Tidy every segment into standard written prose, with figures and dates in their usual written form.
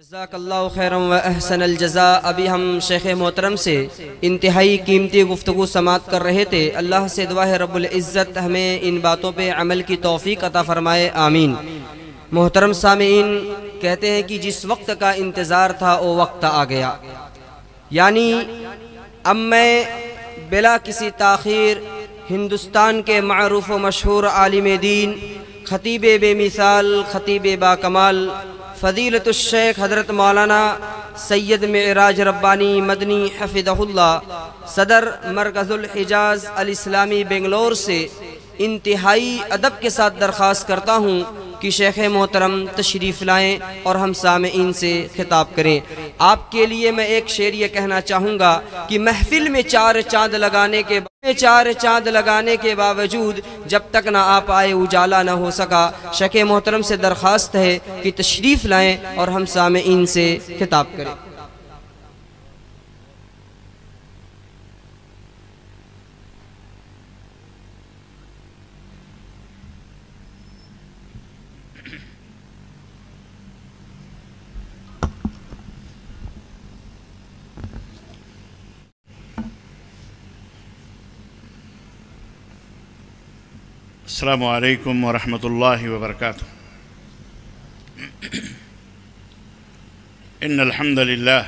جزاک اللہ خیرا و احسن الجزاء۔ ابھی ہم شیخ محترم سے انتہائی قیمتی گفتگو سماعت کر رہے تھے۔ اللہ سے دعا ہے رب العزت ہمیں ان باتوں پہ عمل کی توفیق عطا فرمائے، آمین۔ محترم سامعین، کہتے ہیں کہ جس وقت کا انتظار تھا وہ وقت آ گیا، یعنی اب میں بلا کسی تاخیر ہندوستان کے معروف و مشہور عالم دین، خطیب بے مثال، خطیب با کمال، فضیلت الشیخ حضرت مولانا سید معراج ربانی مدنی حفظہ اللہ، صدر مرکز الحجاز الاسلامی بنگلور سے انتہائی ادب کے ساتھ درخواست کرتا ہوں کہ شیخ محترم تشریف لائیں اور ہم سامعین سے خطاب کریں۔ آپ کے لیے میں ایک شعر یہ کہنا چاہوں گا کہ محفل میں چار چاند لگانے کے باوجود جب تک نہ آپ آئے اجالا نہ ہو سکا۔ شیخ محترم سے درخواست ہے کہ تشریف لائیں اور ہم سامعین سے خطاب کریں۔ السلام علیکم ورحمۃ اللہ وبرکاتہ۔ ان الحمد للہ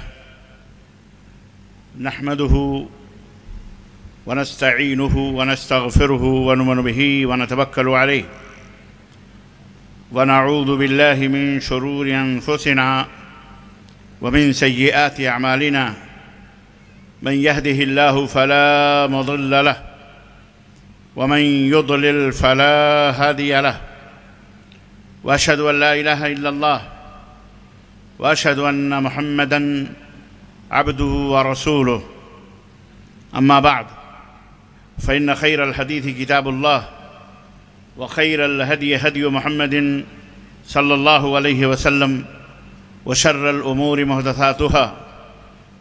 نحمده ونستعینه ونستغفره ونؤمن به ونتوکل علیہ ونعوذ باللہ من شرور انفسنا ومن سیئات اعمالنا من يهده الله فلا مضل له ومن يضلل فلا هادي له وأشهد أن لا إله إلا الله وأشهد أن محمدًا عبده ورسوله أما بعد فإن خير الحديث كتاب الله وخير الهدي هدي محمد صلى الله عليه وسلم وشر الأمور محدثاتها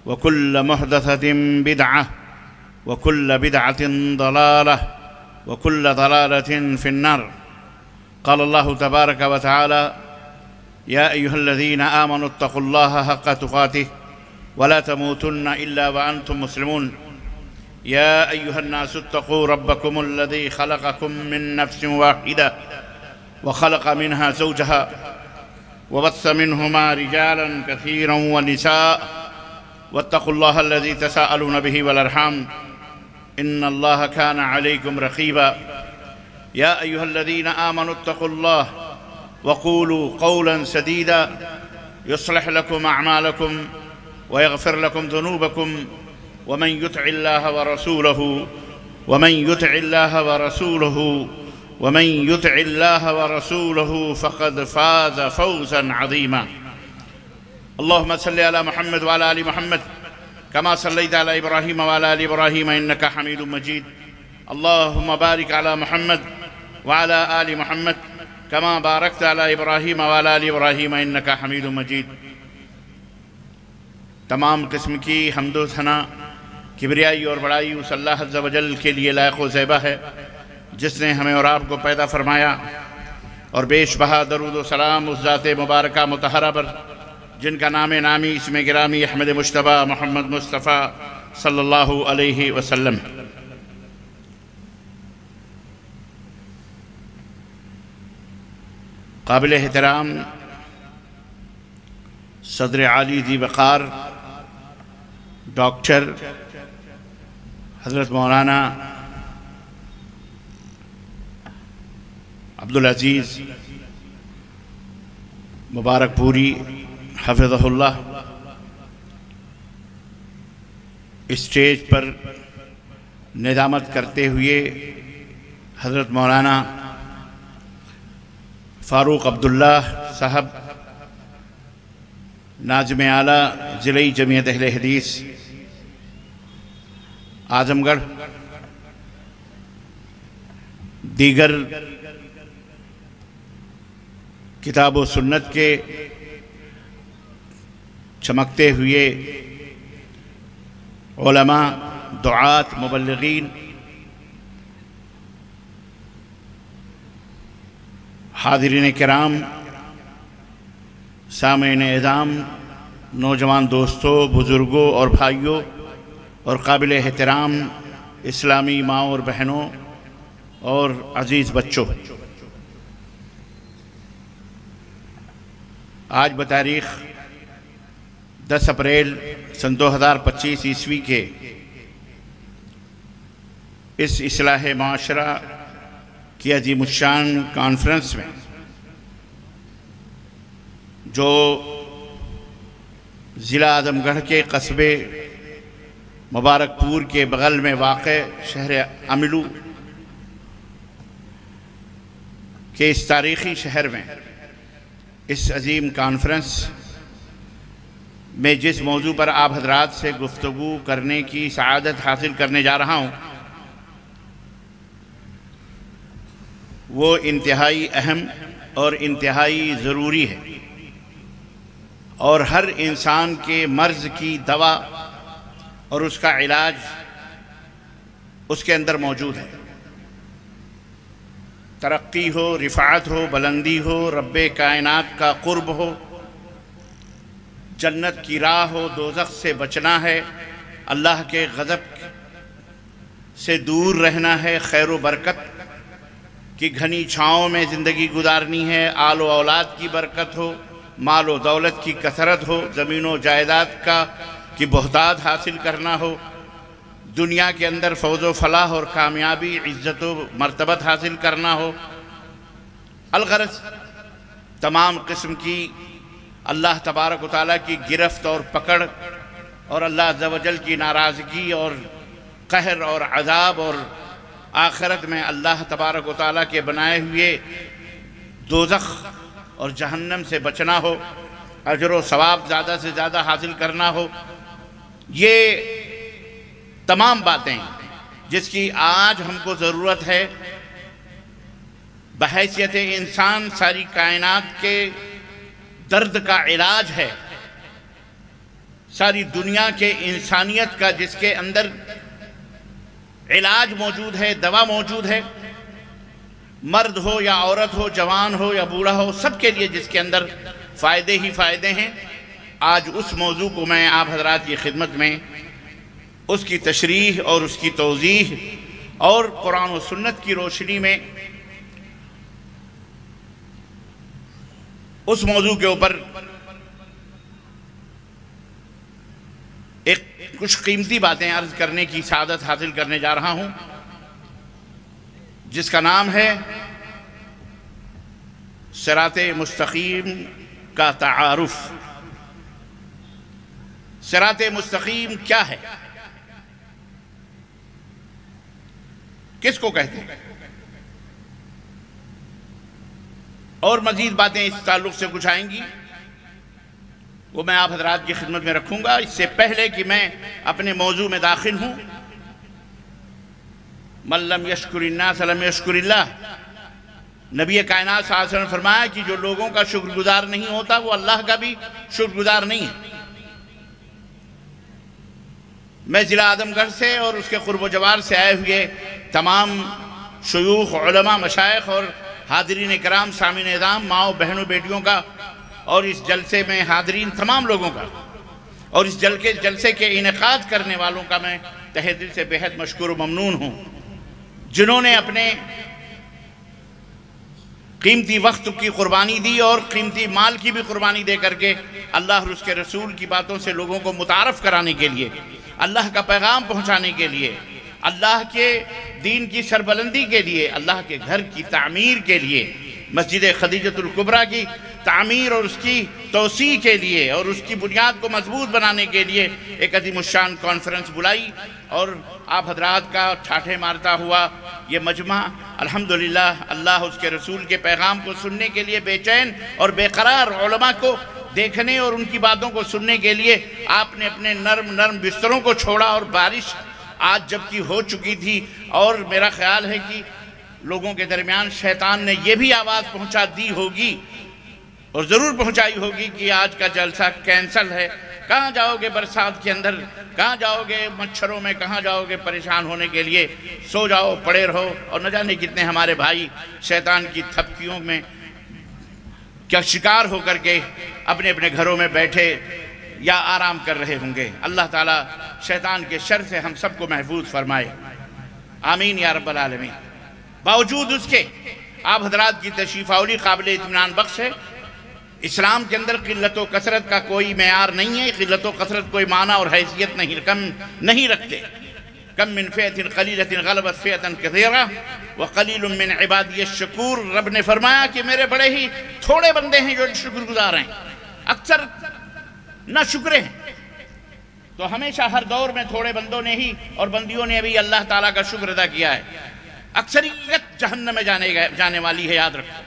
وكل محدثة بدعة وكل بدعة ضلالة وكل ضلالة في النار۔ قال الله تبارك وتعالى: يا أيها الذين آمنوا اتقوا الله حق تقاته ولا تموتن إلا وأنتم مسلمون۔ يا أيها الناس اتقوا ربكم الذي خلقكم من نفس واحدة وخلق منها زوجها وبث منهما رجالا كثيرا ونساء واتقوا الله الذي تساءلون به والأرحام إن الله كان عليكم رقيبا۔ يا أيها الذين آمنوا اتقوا الله وقولوا قولا سديدا يصلح لكم أعمالكم ويغفر لكم ذنوبكم ومن يطع الله ورسوله فقد فاز فوزا عظيما۔ اللهم صل على محمد وعلى آل محمد كما صليت على إبراهيم وعلى آل إبراهيم إنك حميد مجيد۔ اللهم بارك على محمد وعلى آل محمد كما باركت على إبراهيم وعلى آل إبراهيم إنك حميد مجيد۔ تمام قسم کی حمد و ثنا، کبریائی اور بڑائی اس اللہ عز و جل کے لیے لائق و زیبا ہے جس نے ہمیں اور آپ کو پیدا فرمایا، اور بیش بہا درود و سلام اس ذات مبارکہ مطہرہ پر جن کا نام نامی اسم گرامی احمد مجتبی محمد مصطفیٰ صلی اللہ علیہ وسلم۔ قابل احترام صدر عالی ذی وقار ڈاکٹر حضرت مولانا عبدالعزیز مبارک پوری حفظہ اللہ، اسٹیج پر ندامت کرتے ہوئے حضرت مولانا فاروق عبداللہ صاحب ناظم اعلیٰ ضلعی جمعیت اہل حدیث اعظم گڑھ، دیگر کتاب و سنت کے چمکتے ہوئے علماء، دعات، مبلغین، حاضرین کرام، سامعین اعظام، نوجوان دوستوں، بزرگوں اور بھائیوں اور قابل احترام اسلامی ماؤں اور بہنوں اور عزیز بچوں، آج بتاریخ 10 اپریل سن 2025 عیسوی کے اس اصلاح معاشرہ کی عظیم الشان کانفرنس میں جو ضلع اعظم گڑھ کے قصبے مبارک پور کے بغل میں واقع شہر املو کے اس تاریخی شہر میں اس عظیم کانفرنس میں جس موضوع پر آپ حضرات سے گفتگو کرنے کی سعادت حاصل کرنے جا رہا ہوں وہ انتہائی اہم اور انتہائی ضروری ہے، اور ہر انسان کے مرض کی دوا اور اس کا علاج اس کے اندر موجود ہے۔ ترقی ہو، رفعت ہو، بلندی ہو، رب کائنات کا قرب ہو، جنت کی راہ ہو، دوزخ سے بچنا ہے، اللہ کے غضب سے دور رہنا ہے، خیر و برکت کی گھنی چھاؤں میں زندگی گزارنی ہے، آل و اولاد کی برکت ہو، مال و دولت کی کثرت ہو، زمین و جائیداد کی بہتات حاصل کرنا ہو، دنیا کے اندر فوز و فلاح اور کامیابی، عزت و مرتبت حاصل کرنا ہو، الغرض تمام قسم کی اللہ تبارک و تعالیٰ کی گرفت اور پکڑ اور اللہ عز و جل کی ناراضگی اور قہر اور عذاب، اور آخرت میں اللہ تبارک و تعالیٰ کے بنائے ہوئے دوزخ اور جہنم سے بچنا ہو، اجر و ثواب زیادہ سے زیادہ حاصل کرنا ہو، یہ تمام باتیں جس کی آج ہم کو ضرورت ہے بحیثیت انسان ساری کائنات کے درد کا علاج ہے، ساری دنیا کے انسانیت کا جس کے اندر علاج موجود ہے، دوا موجود ہے، مرد ہو یا عورت ہو، جوان ہو یا بوڑھا ہو، سب کے لیے جس کے اندر فائدے ہی فائدے ہیں۔ آج اس موضوع کو میں آپ حضرات کی خدمت میں اس کی تشریح اور اس کی توضیح اور قرآن و سنت کی روشنی میں اس موضوع کے اوپر کچھ قیمتی باتیں عرض کرنے کی سعادت حاصل کرنے جا رہا ہوں، جس کا نام ہے صراط مستقیم کا تعارف۔ صراط مستقیم کیا ہے؟ کس کو کہتے ہیں؟ اور مزید باتیں اس تعلق سے کچھ آئیں گی، وہ میں آپ حضرات کی خدمت میں رکھوں گا۔ اس سے پہلے کہ میں اپنے موضوع میں داخل ہوں، من لم یشکر الناس لم یشکر اللہ، نبی کائنات صلی اللہ علیہ وسلم نے فرمایا کہ جو لوگوں کا شکر گزار نہیں ہوتا وہ اللہ کا بھی شکر گزار نہیں ہے۔ میں ضلع اعظم گڑھ سے اور اس کے قرب و جوار سے آئے ہوئے تمام شیوخ، علماء، مشائخ اور حاضرین کرام، سامعین اعظام، ماؤں، بہنوں، بیٹیوں کا اور اس جلسے میں حاضرین تمام لوگوں کا اور اس جلسے کے انعقاد کرنے والوں کا میں تہہ دل سے بے حد مشکور و ممنون ہوں، جنہوں نے اپنے قیمتی وقت کی قربانی دی اور قیمتی مال کی بھی قربانی دے کر کے اللہ اور اس کے رسول کی باتوں سے لوگوں کو متعارف کرانے کے لیے، اللہ کا پیغام پہنچانے کے لیے، اللہ کے دین کی سربلندی کے لیے، اللہ کے گھر کی تعمیر کے لیے، مسجد خدیجۃ الکبریٰ کی تعمیر اور اس کی توسیع کے لیے اور اس کی بنیاد کو مضبوط بنانے کے لیے ایک عظیم الشان کانفرنس بلائی، اور آپ حضرات کا ٹھاٹھے مارتا ہوا یہ مجمع الحمدللہ اللہ اس کے رسول کے پیغام کو سننے کے لیے بے چین اور بے قرار، علماء کو دیکھنے اور ان کی باتوں کو سننے کے لیے آپ نے اپنے نرم بستروں کو چھوڑا، اور بارش آج جبکہ ہو چکی تھی، اور میرا خیال ہے کہ لوگوں کے درمیان شیطان نے یہ بھی آواز پہنچا دی ہوگی اور ضرور پہنچائی ہوگی کہ آج کا جلسہ کینسل ہے، کہاں جاؤ گے برسات کے اندر، کہاں جاؤ گے مچھروں میں، کہاں جاؤ گے پریشان ہونے کے لیے، سو جاؤ، پڑے رہو۔ اور نہ جانے کتنے ہمارے بھائی شیطان کی تھپکیوں میں کیا شکار ہو کر کے اپنے اپنے گھروں میں بیٹھے یا آرام کر رہے ہوں گے۔ اللہ تعالیٰ شیطان کے شر سے ہم سب کو محفوظ فرمائے، آمین یا رب العالمین۔ باوجود اس کے آپ حضرات کی تشریف آوری قابل اطمینان بخش ہے۔ اسلام کے اندر قلت و کثرت کا کوئی معیار نہیں ہے، قلت و کثرت کوئی معنی اور حیثیت نہیں رکھتے۔ کم من فئۃ قلیلۃ غلبت فئۃ کثیرہ وقلیل من عبادی الشکور۔ رب نے فرمایا کہ میرے بڑے ہی تھوڑے بندے ہیں جو شکر گزار ہیں، اکثر نہ شکرے ہیں۔ تو ہمیشہ ہر دور میں تھوڑے بندوں نے ہی اور بندیوں نے بھی اللہ تعالیٰ کا شکر ادا کیا ہے۔ اکثریت جہنم میں جانے والی ہے، یاد رکھو،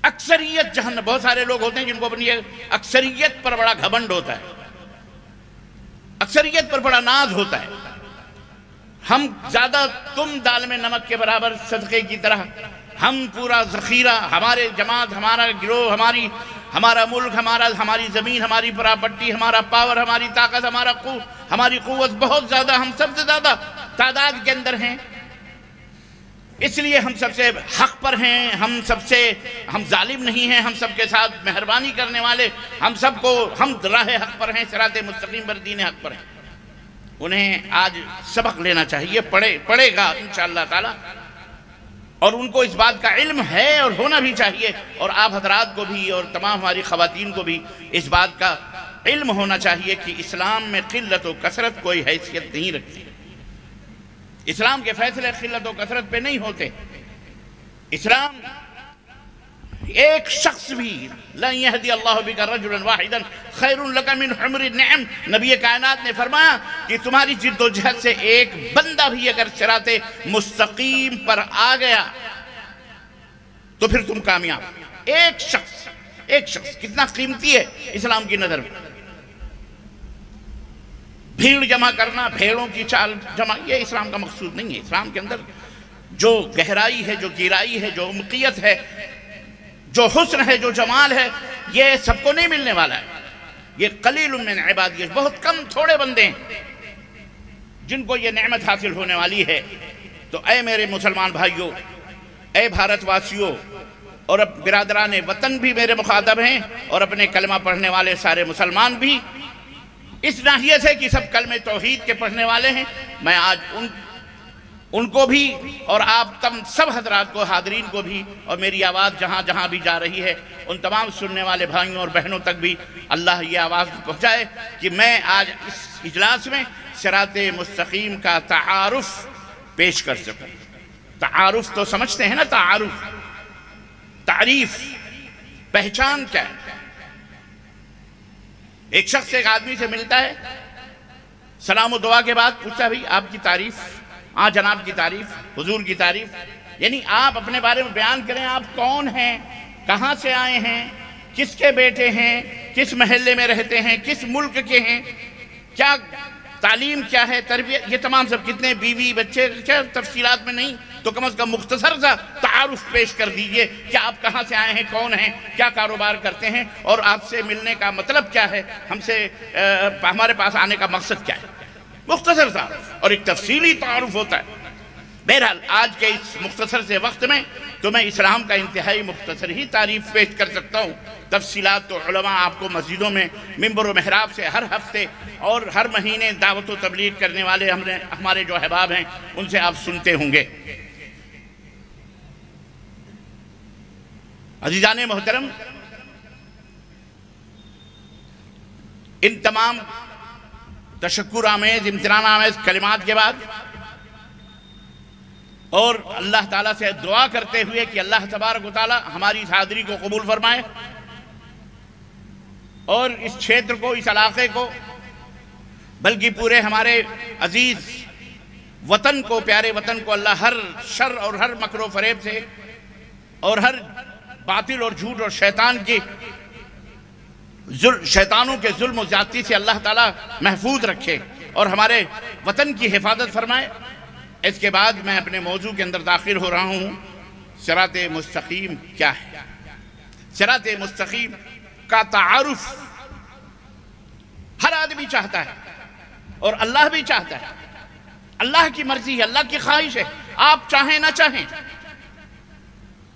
اکثریت جہنم۔ بہت سارے لوگ ہوتے ہیں جن کو اپنی اکثریت پر بڑا گھمنڈ ہوتا ہے، اکثریت پر بڑا ناز ہوتا ہے۔ ہم زیادہ، تم دال میں نمک کے برابر صدقے کی طرح، ہم پورا ذخیرہ، ہمارے جماعت، ہمارا گروہ، ہمارا ملک، ہماری زمین، ہماری پراپرٹی، ہمارا پاور، ہماری طاقت، ہماری قوت بہت زیادہ، ہم سب سے زیادہ تعداد کے اندر ہیں۔ اس لیے ہم سب سے حق پر ہیں، ہم ظالم نہیں ہیں، ہم سب کے ساتھ مہربانی کرنے والے، ہم راہ حق پر ہیں، صراط مستقیم پر، دین حق پر ہیں۔ انہیں آج سبق لینا چاہیے، پڑے گا انشاءاللہ تعالی، اور ان کو اس بات کا علم ہے اور ہونا بھی چاہیے، اور آپ حضرات کو بھی اور تمام ہماری خواتین کو بھی اس بات کا علم ہونا چاہیے کہ اسلام میں قلت و کثرت کوئی حیثیت نہیں رکھتی۔ اسلام کے فیصلے قلت و کثرت پہ نہیں ہوتے۔ اسلام ایک شخص بھی، لَن يَهْدِيَ اللَّهُ بِكَ رَجُلًا وَاحِدًا خَيْرٌ لَكَ مِنْ حُمْرِ النِّعَمِ۔ نبی کائنات نے فرمایا کہ تمہاری جد و جہد سے ایک بندہ بھی اگر صراط مستقیم پر آ گیا تو پھر تم کامیاب۔ ایک شخص کتنا قیمتی ہے اسلام کی نظر میں۔ بھیڑ جمع کرنا، بھیڑوں کی چال جمع، یہ اسلام کا مقصود نہیں ہے۔ اسلام کے اندر جو گہرائی ہے، جو گہرائی ہے، جو عمقیت ہے، جو حسن ہے، جو جمال ہے، یہ سب کو نہیں ملنے والا ہے۔ یہ قلیل من عبادی، بہت کم تھوڑے بندے ہیں جن کو یہ نعمت حاصل ہونے والی ہے۔ تو اے میرے مسلمان بھائیوں، اے بھارت واسیوں، اور برادران وطن بھی میرے مخاطب ہیں، اور اپنے کلمہ پڑھنے والے سارے مسلمان بھی، اس ناحیے سے کہ سب کلمہ توحید کے پڑھنے والے ہیں، میں آج ان کو بھی اور آپ سب حضرات کو، حاضرین کو بھی، اور میری آواز جہاں جہاں بھی جا رہی ہے ان تمام سننے والے بھائیوں اور بہنوں تک بھی اللہ یہ آواز پہنچائے کہ میں آج اس اجلاس میں صراط مستقیم کا تعارف پیش کر سکوں۔ تعارف تو سمجھتے ہیں نا، تعارف، تعریف، پہچان کیا ہے؟ ایک شخص ایک آدمی سے ملتا ہے، سلام و دعا کے بعد پوچھتا ہے بھئی آپ کی تعریف، جناب کی تعریف، حضور کی تعریف، یعنی آپ اپنے بارے میں بیان کریں، آپ کون ہیں، کہاں سے آئے ہیں، کس کے بیٹے ہیں، کس محلے میں رہتے ہیں، کس ملک کے ہیں، کیا تعلیم کیا ہے، تربیت، یہ تمام سب، کتنے بیوی بچے، کیا تفصیلات میں نہیں تو کم از کم مختصر سا تعارف پیش کر دیجئے کہ آپ کہاں سے آئے ہیں، کون ہیں، کیا کاروبار کرتے ہیں، اور آپ سے ملنے کا مطلب کیا ہے، ہمارے پاس آنے کا مقصد کیا ہے۔ مختصر تعارف اور ایک تفصیلی تعارف ہوتا ہے۔ بہرحال آج کے اس مختصر سے وقت میں تو میں اسلام کا انتہائی مختصر ہی تعریف پیش کر سکتا ہوں۔ تفصیلات تو علماء آپ کو مسجدوں میں منبر و محراب سے ہر ہفتے اور ہر مہینے دعوت و تبلیغ کرنے والے ہمارے جو احباب ہیں ان سے آپ سنتے ہوں گے۔ عزیزان محترم، ان تمام تشکر آمیز، امتنان آمیز کلمات کے بعد اور اللہ تعالیٰ سے دعا کرتے ہوئے کہ اللہ تبارک و تعالیٰ ہماری اس حاضری کو قبول فرمائے، اور اس چھیتر کو، اس علاقے کو، بلکہ پورے ہمارے عزیز وطن کو، پیارے وطن کو اللہ ہر شر اور ہر مکر و فریب سے اور ہر باطل اور جھوٹ اور شیطانوں کے ظلم و زیادتی سے اللہ تعالیٰ محفوظ رکھے اور ہمارے وطن کی حفاظت فرمائے۔ اس کے بعد میں اپنے موضوع کے اندر داخل ہو رہا ہوں۔ صراط مستقیم کیا ہے؟ صراط مستقیم کا تعارف ہر آدمی چاہتا ہے اور اللہ بھی چاہتا ہے۔ اللہ کی مرضی ہے، اللہ کی خواہش ہے، آپ چاہیں نہ چاہیں،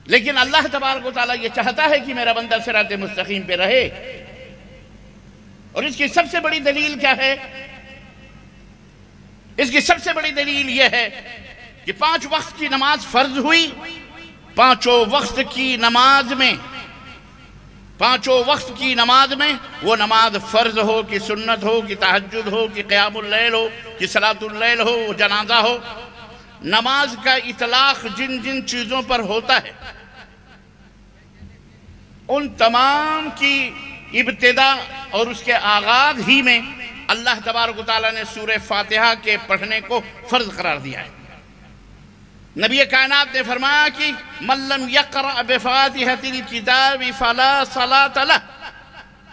لیکن اللہ تبارک و تعالیٰ یہ چاہتا ہے کہ میرا بندہ صراط مستقیم پہ رہے۔ اور اس کی سب سے بڑی دلیل کیا ہے؟ اس کی سب سے بڑی دلیل یہ ہے کہ 5 وقت کی نماز فرض ہوئی، 5 وقت کی نماز میں، 5 وقت کی نماز میں، وہ نماز فرض ہو کہ سنت ہو کہ تہجد ہو کہ قیام اللیل ہو کہ صلاۃ اللیل ہو، وہ جنازہ ہو، نماز کا اطلاق جن جن چیزوں پر ہوتا ہے ان تمام کی ابتدا اور اس کے آغاز ہی میں اللہ تبارک و تعالیٰ نے سورہ فاتحہ کے پڑھنے کو فرض قرار دیا ہے۔ نبی کائنات نے فرمایا کہ من لم یقرأ بفاتحۃ الکتاب فلا صلاۃ لہ،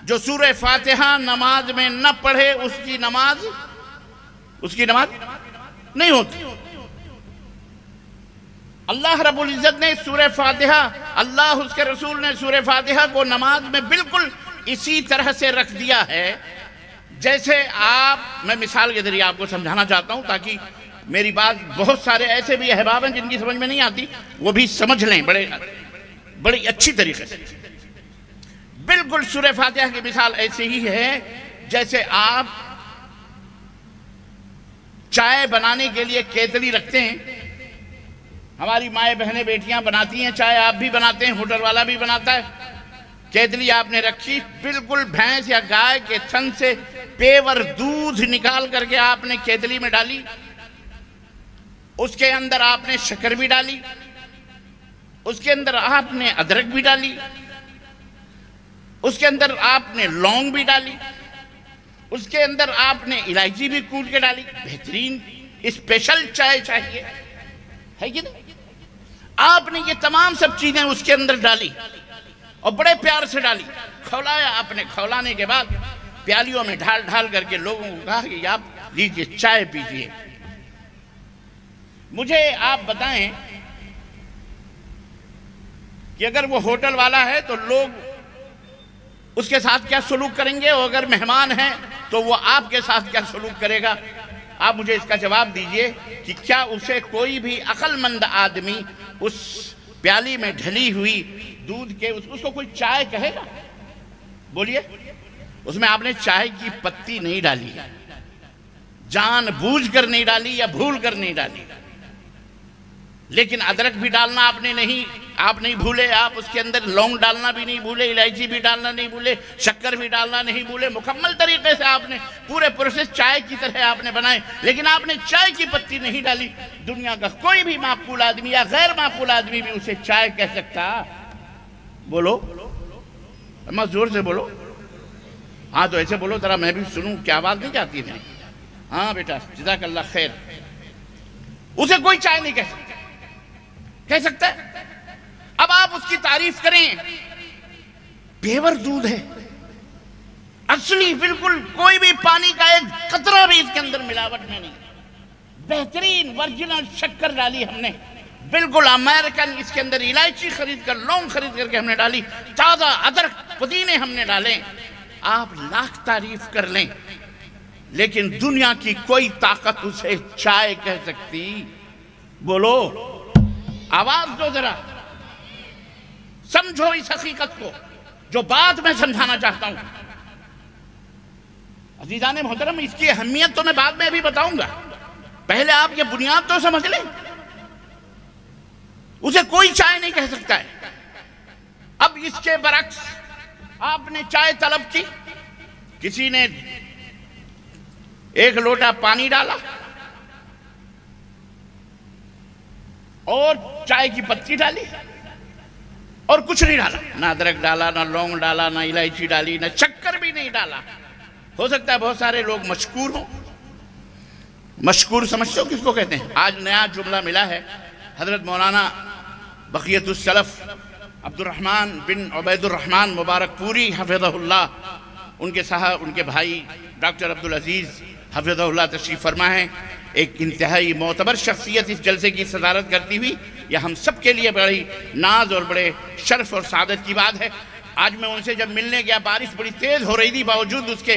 جو سورہ فاتحہ نماز میں نہ پڑھے اس کی نماز نہیں ہوتی۔ اللہ رب العزت نے سورہ فاتحہ، اللہ اس کے رسول نے سورہ فاتحہ کو نماز میں بالکل اسی طرح سے رکھ دیا ہے جیسے میں مثال کے ذریعے آپ کو سمجھانا چاہتا ہوں تاکہ میری بات بہت سارے ایسے بھی احباب ہیں جن کی سمجھ میں نہیں آتی، وہ بھی سمجھ لیں بڑی اچھی طریقے سے۔ بالکل سورہ فاتحہ کی مثال ایسے ہی ہے جیسے آپ چائے بنانے کے لیے کیتلی رکھتے ہیں، ہماری مائیں بہنیں بیٹیاں بناتی ہیں چائے، آپ بھی بناتے ہیں، ہوٹل والا بھی بناتا ہے۔ کیتلی آپ نے رکھی، بالکل بھینس یا گائے کے تھن سے پیور دودھ نکال کر کے آپ نے کیتلی میں ڈالی، اس کے اندر آپ نے شکر بھی ڈالی، اس کے اندر آپ نے ادرک بھی ڈالی، اس کے اندر آپ نے لونگ بھی ڈالی، اس کے اندر آپ نے الائچی بھی کوٹ کے ڈالی۔ بہترین اسپیشل چائے چاہیے ہے کہ نہیں؟ آپ نے یہ تمام سب چیزیں اس کے اندر ڈالی اور بڑے پیار سے ڈالی، کھولایا آپ نے، کھولانے کے بعد پیالیوں میں ڈھال ڈھال کر کے لوگوں کو کہا کہ آپ لیجئے چائے پیجئے۔ مجھے آپ بتائیں کہ اگر وہ ہوٹل والا ہے تو لوگ اس کے ساتھ کیا سلوک کریں گے، اور اگر مہمان ہیں تو وہ آپ کے ساتھ کیا سلوک کرے گا؟ آپ مجھے اس کا جواب دیجئے کہ کیا اسے کوئی بھی عقل مند آدمی اس پیالی میں ڈھلی ہوئی دودھ کے اس کو کوئی چائے کہے گا؟ بولیے، اس میں آپ نے چائے کی پتی نہیں ڈالی، جان بوجھ کر نہیں ڈالی یا بھول کر نہیں ڈالی، لیکن ادرک بھی ڈالنا آپ نہیں بھولے، آپ اس کے اندر لونگ ڈالنا بھی نہیں بھولے، الائچی بھی ڈالنا نہیں بھولے، شکر بھی ڈالنا نہیں بھولے، مکمل طریقے سے آپ نے پورے پروسیس چائے کی طرح آپ نے بنائے، لیکن آپ نے چائے کی پتی نہیں ڈالی۔ دنیا کا کوئی بھی معقول آدمی یا غیر معقول آدمی بھی اسے چائے کہہ سکتا؟ بولو، اما زور سے بولو، ہاں تو ایسے بولو ذرا میں بھی سنوں، کیا آواز نہیں جاتی ہے؟ ہاں بیٹا جزاک اللہ خیر۔ اسے کوئی چائے نہیں کہہ سکتا ہے؟ اب آپ اس کی تعریف کریں، پیور دودھ ہے، اصلی، بالکل کوئی بھی پانی کا ایک قطرہ بھی اس کے اندر ملاوٹ میں نہیں، بہترین ورجنل شکر ڈالی ہم نے، بالکل امریکن، اس کے اندر الائچی خرید کر، لونگ خرید کر کے ہم نے ڈالی، تازہ ادرک پودینے ہم نے ڈالے۔ آپ لاکھ تعریف کر لیں لیکن دنیا کی کوئی طاقت اسے چائے کہہ سکتی؟ بولو، آواز دو ذرا، سمجھو اس حقیقت کو جو بات میں سمجھانا چاہتا ہوں۔ عزیزان محترم، اس کی اہمیت تو میں بعد میں ابھی بتاؤں گا، پہلے آپ یہ بنیاد تو سمجھ لیں۔ اسے کوئی چائے نہیں کہہ سکتا ہے۔ اب اس کے برعکس آپ نے چائے طلب کی، کسی نے 1 لوٹا پانی ڈالا اور چائے کی پتی ڈالی اور کچھ نہیں ڈالا، نہ ادرک ڈالا، نہ لونگ ڈالا، نہ الائچی ڈالی، نہ شکر بھی نہیں ڈالا۔ ہو سکتا ہے بہت سارے لوگ مشکور ہوں۔ مشکور سمجھتے ہو کس کو کہتے ہیں؟ آج نیا جملہ ملا ہے، حضرت مولانا بقیت السلف عبد الرحمن بن عبید الرحمن مبارک پوری حفظہ اللہ، ان کے بھائی ڈاکٹر عبدالعزیز حفظہ اللہ تشریف فرما ہے، ایک انتہائی معتبر شخصیت اس جلسے کی صدارت کرتی ہوئی، یہ ہم سب کے لیے بڑی ناز اور بڑے شرف اور سعادت کی بات ہے۔ آج میں ان سے جب ملنے گیا، بارش بڑی تیز ہو رہی تھی، باوجود اس کے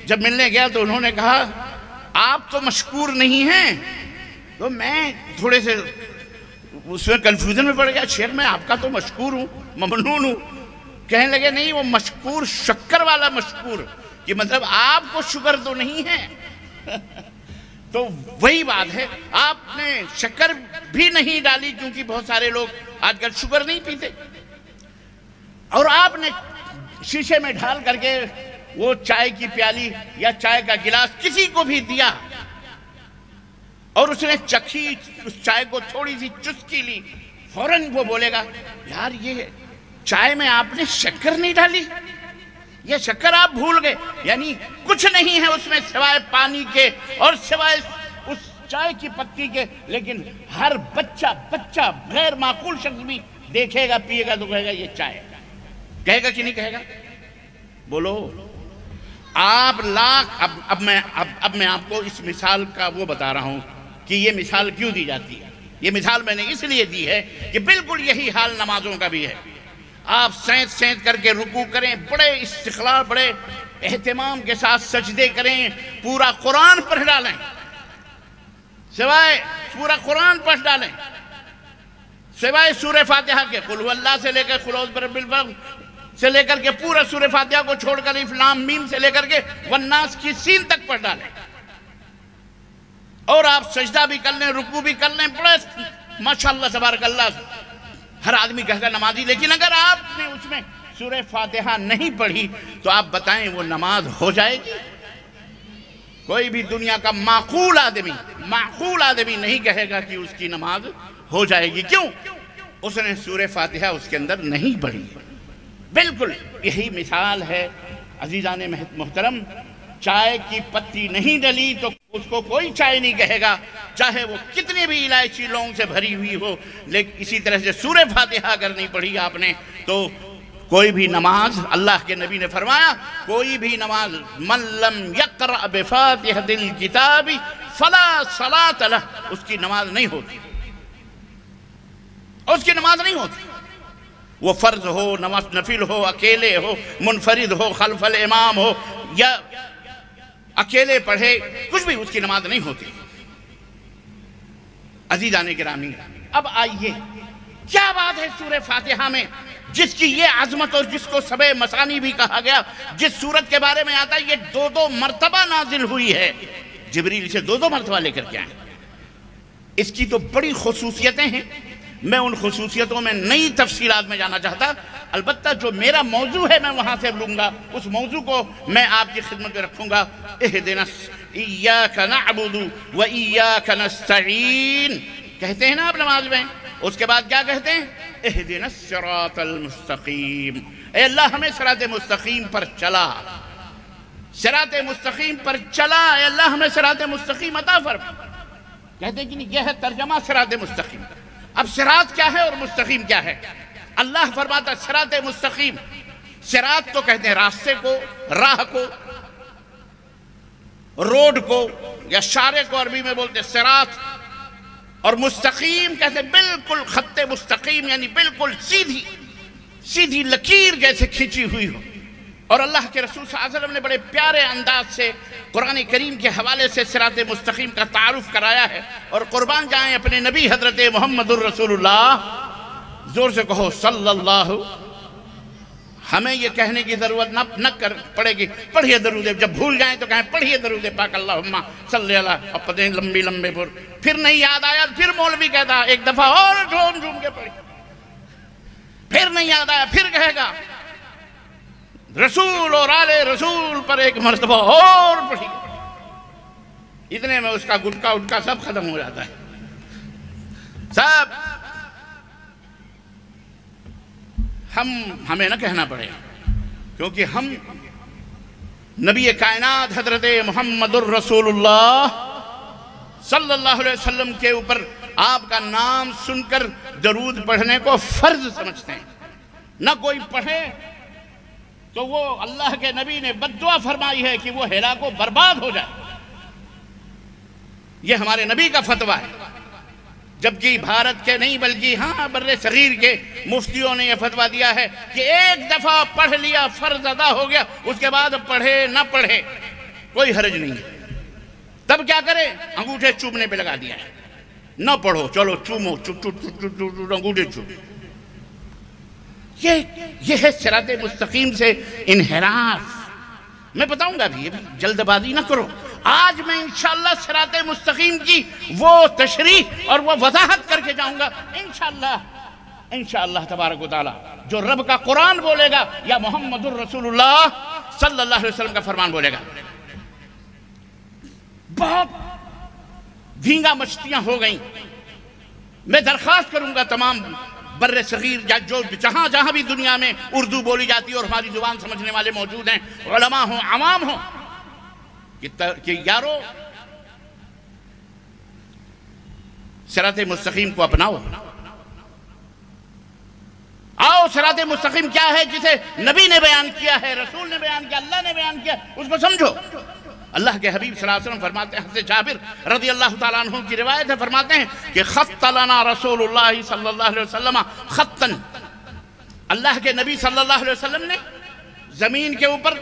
جب ملنے گیا تو انہوں نے کہا آپ تو مشکور نہیں ہیں۔ تو میں تھوڑے سے اس میں کنفیوژن میں پڑ گیا، شیخ میں آپ کا تو مشکور ہوں، ممنون ہوں، کہنے لگے نہیں وہ مشکور شکر والا مشکور، کہ مطلب آپ کو شکر تو نہیں ہے۔ تو وہی بات ہے، آپ نے شکر بھی نہیں ڈالی، کیونکہ بہت سارے لوگ آج کل شکر نہیں پیتے، اور آپ نے شیشے میں ڈھال کر کے وہ چائے کی پیالی یا چائے کا گلاس کسی کو بھی دیا، اور اس نے چکھی، اس چائے کو تھوڑی سی چسکی لی، فوراً وہ بولے گا یار یہ چائے میں آپ نے شکر نہیں ڈالی، یہ شکر آپ بھول گئے۔ یعنی کچھ نہیں ہے اس میں سوائے پانی کے اور سوائے اس چائے کی پتی کے، لیکن ہر بچہ غیر معقول شخص بھی دیکھے گا پیے گا تو کہے گا یہ چائے، کہے گا کہ نہیں کہے گا؟ بولو آپ لاکھ۔ اب میں آپ کو اس مثال کا وہ بتا رہا ہوں کہ یہ مثال کیوں دی جاتی ہے۔ یہ مثال میں نے اس لیے دی ہے کہ بالکل یہی حال نمازوں کا بھی ہے۔ آپ سینت کر کے رکوع کریں، بڑے استقلال، بڑے اہتمام کے ساتھ سجدے کریں، پورا قرآن پڑھ ڈالیں، سوائے پورا قرآن پڑھ ڈالیں، سوائے سورہ فاتحہ کے، قل هو اللہ سے لے کر قل اعوذ برب الفلق سے لے کر کے پورا سورہ فاتحہ کو چھوڑ کر الف لام میم سے لے کر کے والناس کی سین تک پڑھ ڈالیں، اور آپ سجدہ بھی کر لیں، رکوع بھی کر لیں، بڑے ماشاءاللہ تبارک اللہ ہر آدمی کہے گا نمازی۔ لیکن اگر آپ نے اس میں سورہ فاتحہ نہیں پڑھی تو آپ بتائیں وہ نماز ہو جائے گی؟ کوئی بھی دنیا کا معقول آدمی نہیں کہے گا کہ اس کی نماز ہو جائے گی۔ کیوں؟ اس نے سورہ فاتحہ اس کے اندر نہیں پڑھی۔ بالکل یہی مثال ہے عزیزان محترم، چائے کی پتی نہیں ڈلی تو اس کو کوئی چائے نہیں کہے گا، چاہے وہ کتنی بھی الائچی لونگ سے بھری ہوئی ہو۔ لیکن اسی طرح سے سورہ فاتحہ اگر نہیں پڑھی آپ نے تو کوئی بھی نماز، اللہ کے نبی نے فرمایا کوئی بھی نماز من لم یقرأ بفاتحۃ الکتاب فلا صلاۃ لہ، اس کی نماز نہیں ہوتی، اس کی نماز نہیں ہوتی۔ وہ فرض ہو، نفل ہو، اکیلے ہو، منفرد ہو، خلف الامام ہو، یا اکیلے پڑھے، کچھ بھی اس کی نماز نہیں ہوتی۔ عزیزان گرامی، اب آئیے کیا بات ہے سورہ فاتحہ میں جس کی یہ عظمت اور جس کو سبع مثانی بھی کہا گیا، جس سورت کے بارے میں آتا ہے یہ 2 مرتبہ نازل ہوئی ہے، جبریل اسے 2 مرتبہ لے کر کے آئے۔ اس کی تو بڑی خصوصیتیں ہیں، میں ان خصوصیتوں میں نئی تفصیلات میں جانا چاہتا، البتہ جو میرا موضوع ہے میں وہاں سے لوں گا، اس موضوع کو میں آپ کی خدمت میں رکھوں گا۔ اہدنا ایاک نعبد و ایاک نستعین کہتے ہیں نا آپ نماز میں، اس کے بعد کیا کہتے ہیں؟ اہدنا الصراط المستقیم، اے اللہ ہمیں صراط مستقیم پر چلا، صراط مستقیم پر چلا، اے اللہ ہمیں صراط مستقیم عطا فرما۔ کہتے ہیں کہ یہ ہے ترجمہ صراط مستقیم۔ اب صراط کیا ہے اور مستقیم کیا ہے؟ اللہ فرماتا صراط مستقیم، صراط تو کہتے ہیں راستے کو، راہ کو، روڈ کو یا شارع کو عربی میں بولتے صراط، اور مستقیم کہتے ہیں بالکل خط مستقیم، یعنی بالکل سیدھی لکیر جیسے کھینچی ہوئی ہو۔ اور اللہ کے رسول صلی اللہ علیہ وسلم نے بڑے پیارے انداز سے قرآن کریم کے حوالے سے صراط مستقیم کا تعارف کرایا ہے، اور قربان جائیں اپنے نبی حضرت محمد الرسول اللہ، زور سے کہو صلی اللہ۔ ہمیں یہ کہنے کی ضرورت نہ پڑے گی پڑھیے درود، جب بھول جائیں تو کہیں پڑھیے درود پاک اللہم صلی اللہ، اب پتہ لمبے پر پھر نہیں یاد آیا، پھر مولوی کہتا ایک دفعہ اور جھوم کے پڑھی، پھر نہیں یاد آیا، پھر کہے گا رسول اور آل رسول پر ایک مرتبہ اور پڑھی، اتنے میں اس کا گٹکا سب ختم ہو جاتا ہے، سب ہمیں نہ کہنا پڑے، کیونکہ ہم نبی کائنات حضرت محمد الرسول اللہ صلی اللہ علیہ وسلم کے اوپر آپ کا نام سن کر درود پڑھنے کو فرض سمجھتے ہیں۔ نہ کوئی پڑھے تو وہ اللہ کے نبی نے بد دعا فرمائی ہے کہ وہ ہلاک و برباد ہو جائے، یہ ہمارے نبی کا فتویٰ ہے۔ جبکہ بھارت کے نہیں بلکہ بر صغیر کے مفتیوں نے یہ فتویٰ دیا ہے کہ ایک دفعہ پڑھ لیا فرض ادا ہو گیا، اس کے بعد پڑھے نہ پڑھے کوئی حرج نہیں ہے۔ تب کیا کرے؟ انگوٹھے چومنے پہ لگا دیا ہے، نہ پڑھو چلو چومو، انگوٹھے چوم، یہ ہے صراط مستقیم سے انحراف۔ میں بتاؤں گا بھی، جلد بازی نہ کرو۔ آج میں انشاءاللہ صراط مستقیم کی وہ تشریح اور وہ وضاحت کر کے جاؤں گا انشاءاللہ تبارک و تعالی، جو رب کا قرآن بولے گا یا محمد الرسول اللہ صلی اللہ علیہ وسلم کا فرمان بولے گا۔ بہت دھینگا مشتیاں ہو گئیں۔ میں درخواست کروں گا تمام بر صغیر یا جو جہاں بھی دنیا میں اردو بولی جاتی ہے اور ہماری زبان سمجھنے والے موجود ہیں، علماء ہوں، عوام ہوں، کہ یارو صراط مستقیم کو اپناؤ۔ آؤ، صراط مستقیم کیا ہے جسے نبی نے بیان کیا ہے، رسول نے بیان کیا، اللہ نے بیان کیا، اس کو سمجھو۔ اللہ کے حبیب صلی اللہ علیہ وسلم فرماتے ہیں، حضرت جابر رضی اللہ تعالیٰ عنہ کی روایت ہے، فرماتے ہیں کہ خط لنا رسول اللہ صلی اللہ علیہ وسلم خطاً، اللہ کے نبی صلی اللہ علیہ وسلم نے زمین کے اوپر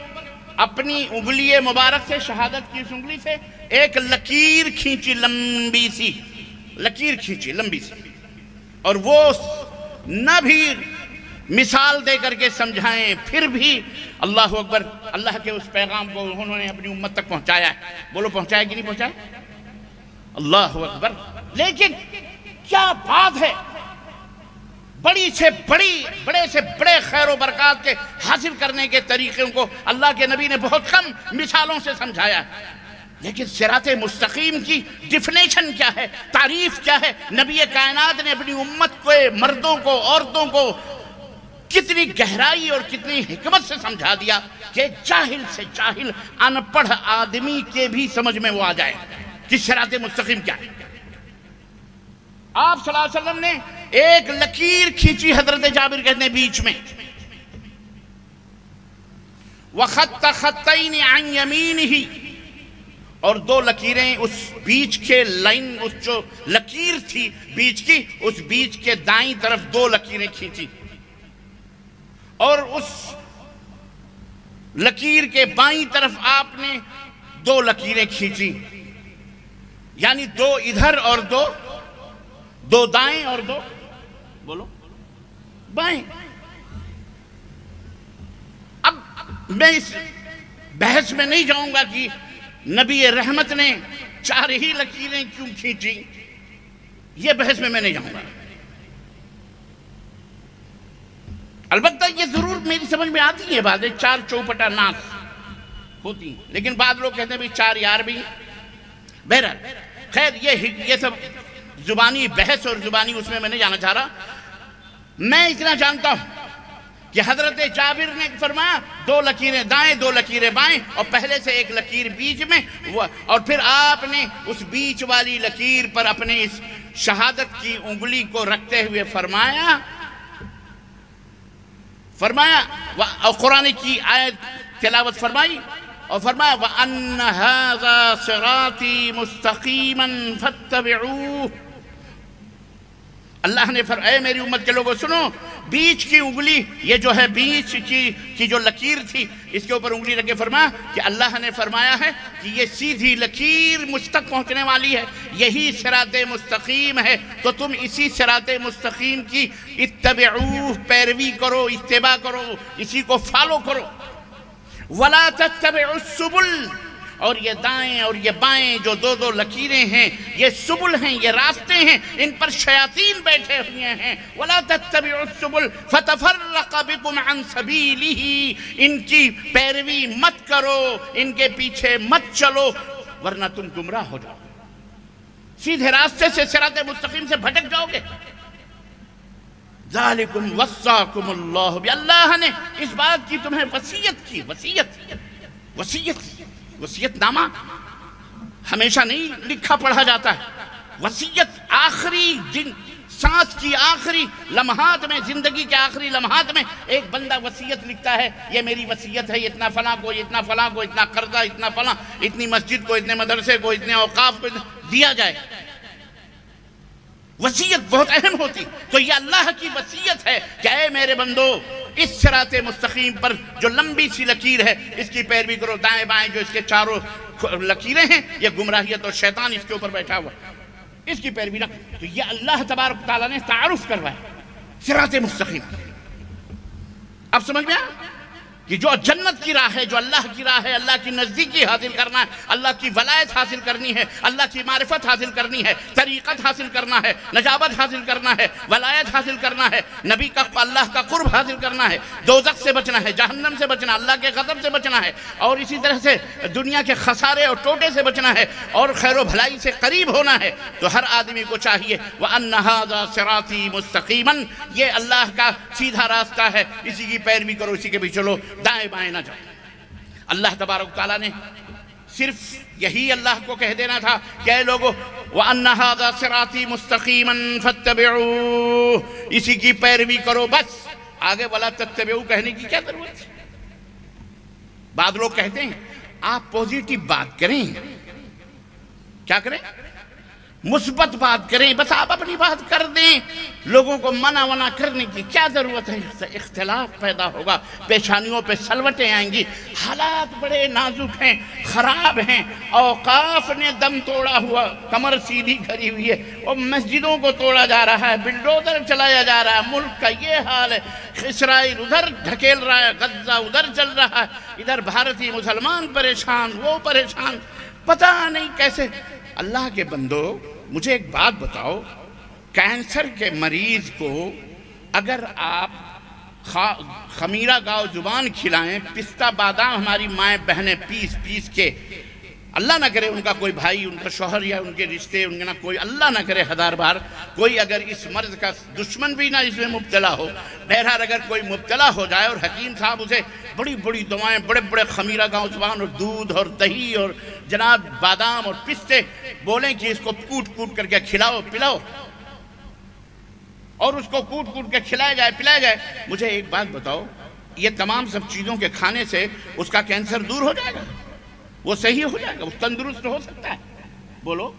اپنی انگلی مبارک سے، شہادت کی اس انگلی سے ایک لکیر کھینچی، لمبی سی لکیر کھینچی، لمبی سی، اور وہ نہ بھی مثال دے کر کے سمجھائیں، پھر بھی اللہ اکبر، اللہ کے اس پیغام کو انہوں نے اپنی امت تک پہنچایا ہے۔ بولو پہنچایا کہ نہیں پہنچایا؟ اللہ اکبر۔ لیکن کیا بات ہے، بڑے سے بڑے خیر و برکات کے حاصل کرنے کے طریقوں کو اللہ کے نبی نے بہت کم مثالوں سے سمجھایا ہے۔ لیکن صراط مستقیم کی ڈیفینیشن کیا ہے، تعریف کیا ہے؟ نبی کائنات نے اپنی امت کو، مردوں کو، عورتوں کو کتنی گہرائی اور کتنی حکمت سے سمجھا دیا کہ جاہل سے جاہل ان پڑھ آدمی کے بھی سمجھ میں وہ آ جائے کہ صراط مستقیم کیا ہے۔ آپ صلی اللہ علیہ وسلم نے ایک لکیر کھینچی، حضرت جابر کہتے ہیں بیچ میں، وَخَطَّ خَطَّيْنِ عَنْ يَمِينِهِ، اور دو لکیریں اس بیچ کے لائن، اس جو لکیر تھی بیچ کی، اس بیچ کے دائیں طرف دو لکیریں کھینچی، اور اس لکیر کے بائیں طرف آپ نے دو لکیریں کھینچی، یعنی دو ادھر اور دو دائیں اور دو بولو بائیں۔ اب میں اس بحث میں نہیں جاؤں گا کہ نبی رحمت نے چار ہی لکیریں کیوں کھینچی، یہ بحث میں نہیں جاؤں گا۔ البتہ یہ ضرور میری سمجھ میں آتی ہے باتیں، چار چوپٹا ناک ہوتی ہیں، لیکن بعض لوگ کہتے ہیں بھی چار یار بھی ہیں۔ بہرحال خیر، یہ سب زبانی بحث اور زبانی اس میں نہیں جانا چاہ رہا۔ میں اتنا جانتا ہوں کہ حضرت جابر نے فرمایا دو لکیریں دائیں، دو لکیریں بائیں، اور پہلے سے ایک لکیر بیچ میں، اور پھر آپ نے اس بیچ والی لکیر پر اپنے اس شہادت کی انگلی کو رکھتے ہوئے فرمایا، اور قرآن کی آیت تلاوت فرمائی، اور فرمایا وَأَنَّ هَذَا صِرَاطِي مُسْتَقِيمًا فَاتَّبِعُوهُ۔ اللہ نے فرمایا، اے میری امت کے لوگوں سنو، بیچ کی انگلی، یہ جو ہے بیچ کی جو لکیر تھی، اس کے اوپر انگلی رکھ کے فرمایا کہ اللہ نے فرمایا ہے کہ یہ سیدھی لکیر مجھ تک پہنچنے والی ہے، یہی صراط مستقیم ہے، تو تم اسی صراط مستقیم کی اتبعوہ، پیروی کرو، اتباع کرو، اسی کو فالو کرو۔ وَلَا تَتَّبِعُوا السُّبُلَ، اور یہ دائیں اور یہ بائیں جو دو لکیریں ہیں، یہ سبل ہیں، یہ راستے ہیں، ان پر شیاطین بیٹھے ہوئے ہیں۔ وَلَا تَتَّبِعُوا السُّبُلَ فَتَفَرَّقَ بِكُمْ عَنْ سَبِيلِهِ، ان کی پیروی مت کرو، ان کے پیچھے مت چلو، ورنہ تم گمراہ ہو جاؤ، سیدھے راستے سے، صراط مستقیم سے بھٹک جاؤ گے۔ ذَلِكُمْ وَصَّاكُمُ اللَّهُ بِهِ، اللہ نے اس بات کی تمہیں وصیت کی، وصیت نامہ ہمیشہ نہیں لکھا پڑھا جاتا ہے، وصیت آخری دن، سانس کی آخری لمحات میں، زندگی کے آخری لمحات میں ایک بندہ وصیت لکھتا ہے، یہ میری وصیت ہے، اتنا فلاں کو، اتنا فلاں کو، اتنا قرضہ، اتنا فلاں، اتنی مسجد کو، اتنے مدرسے کو، اتنے اوقاف کو دیا جائے۔ وصیت بہت اہم ہوتی، تو یہ اللہ کی وصیت ہے کہ اے میرے بندو، اس صراط مستقیم پر جو لمبی سی لکیر ہے، اس کی پیروی کرو، دائیں بائیں جو اس کے چاروں لکیریں ہیں، یہ گمراہیت اور شیطان اس کے اوپر بیٹھا ہوا، اس کی پیروی نہ۔ تو یہ اللہ تبارک تعالیٰ نے تعارف کروایا صراط مستقیم۔ اب سمجھ میں آیا کہ جو جنت کی راہ ہے، جو اللہ کی راہ ہے، اللہ کی نزدیکی حاصل کرنا ہے، اللہ کی ولایت حاصل کرنی ہے، اللہ کی معرفت حاصل کرنی ہے، طریقت حاصل کرنا ہے، نجابت حاصل کرنا ہے، ولایت حاصل کرنا ہے، نبی کا اللہ کا قرب حاصل کرنا ہے، دوزخ سے بچنا ہے، جہنم سے بچنا ہے، اللہ کے غضب سے بچنا ہے، اور اسی طرح سے دنیا کے خسارے اور ٹوٹے سے بچنا ہے، اور خیر و بھلائی سے قریب ہونا ہے، تو ہر آدمی کو چاہیے وَأَنَّ هَذَا صِرَاطِي مُسْتَقِيمًا، یہ اللہ کا سیدھا راستہ ہے، اسی کی پیروی کرو، اسی کے بھی چلو، دائیں بائیں نہ جاؤ۔ اللہ تبارک تعالیٰ نے صرف یہی اللہ کو کہہ دینا تھا کہ اے لوگو وَأَنَّ هَذَا صِرَاطِي مُسْتَقِيمًا فَاتَّبِعُوهُ، اسی کی پیروی کرو، بس آگے وَلَا تَتَّبِعُوا کہنے کی کیا ضرورت ہے؟ بعض لوگ کہتے ہیں آپ پوزیٹیو بات کریں، کیا کریں؟ مثبت بات کریں، بس آپ اپنی بات کر دیں، لوگوں کو منع کرنے کی کیا ضرورت ہے؟ اس سے اختلاف پیدا ہوگا، پیشانیوں پہ سلوٹیں آئیں گی، حالات بڑے نازک ہیں، خراب ہیں، اوقاف نے دم توڑا ہوا، کمر سیدھی کری ہوئی ہے، اور مسجدوں کو توڑا جا رہا ہے، بلڈوزر چلایا جا رہا ہے، ملک کا یہ حال ہے، اسرائیل ادھر دھکیل رہا ہے، غزہ ادھر چل رہا ہے، ادھر بھارتی مسلمان پریشان، وہ پریشان، پتہ نہیں کیسے۔ اللہ کے بندو مجھے ایک بات بتاؤ، کینسر کے مریض کو اگر آپ خمیرہ گاؤ زبان کھلائیں، پستہ بادام ہماری مائیں بہنیں پیس کے، اللہ نہ کرے ان کا کوئی بھائی، ان کا شوہر یا ان کے رشتے، ان کا کوئی اللہ نہ کرے ہزار بار کوئی اگر اس مرض کا دشمن بھی نہ اس میں مبتلا ہو، بہرحال اگر کوئی مبتلا ہو جائے اور حکیم صاحب اسے بڑی دوائیں، بڑے خمیرہ گاؤں زبان اور دودھ اور دہی اور جناب بادام اور پستے بولیں کہ اس کو کوٹ کر کے کھلاؤ پلاؤ، اور اس کو کوٹ کے کھلایا جائے پلایا جائے، مجھے ایک بات بتاؤ، یہ تمام سب چیزوں کے کھانے سے اس کا کینسر دور ہو جائے گا؟ وہ صحیح ہو جائے گا؟ وہ تندرست ہو سکتا ہے؟ بولو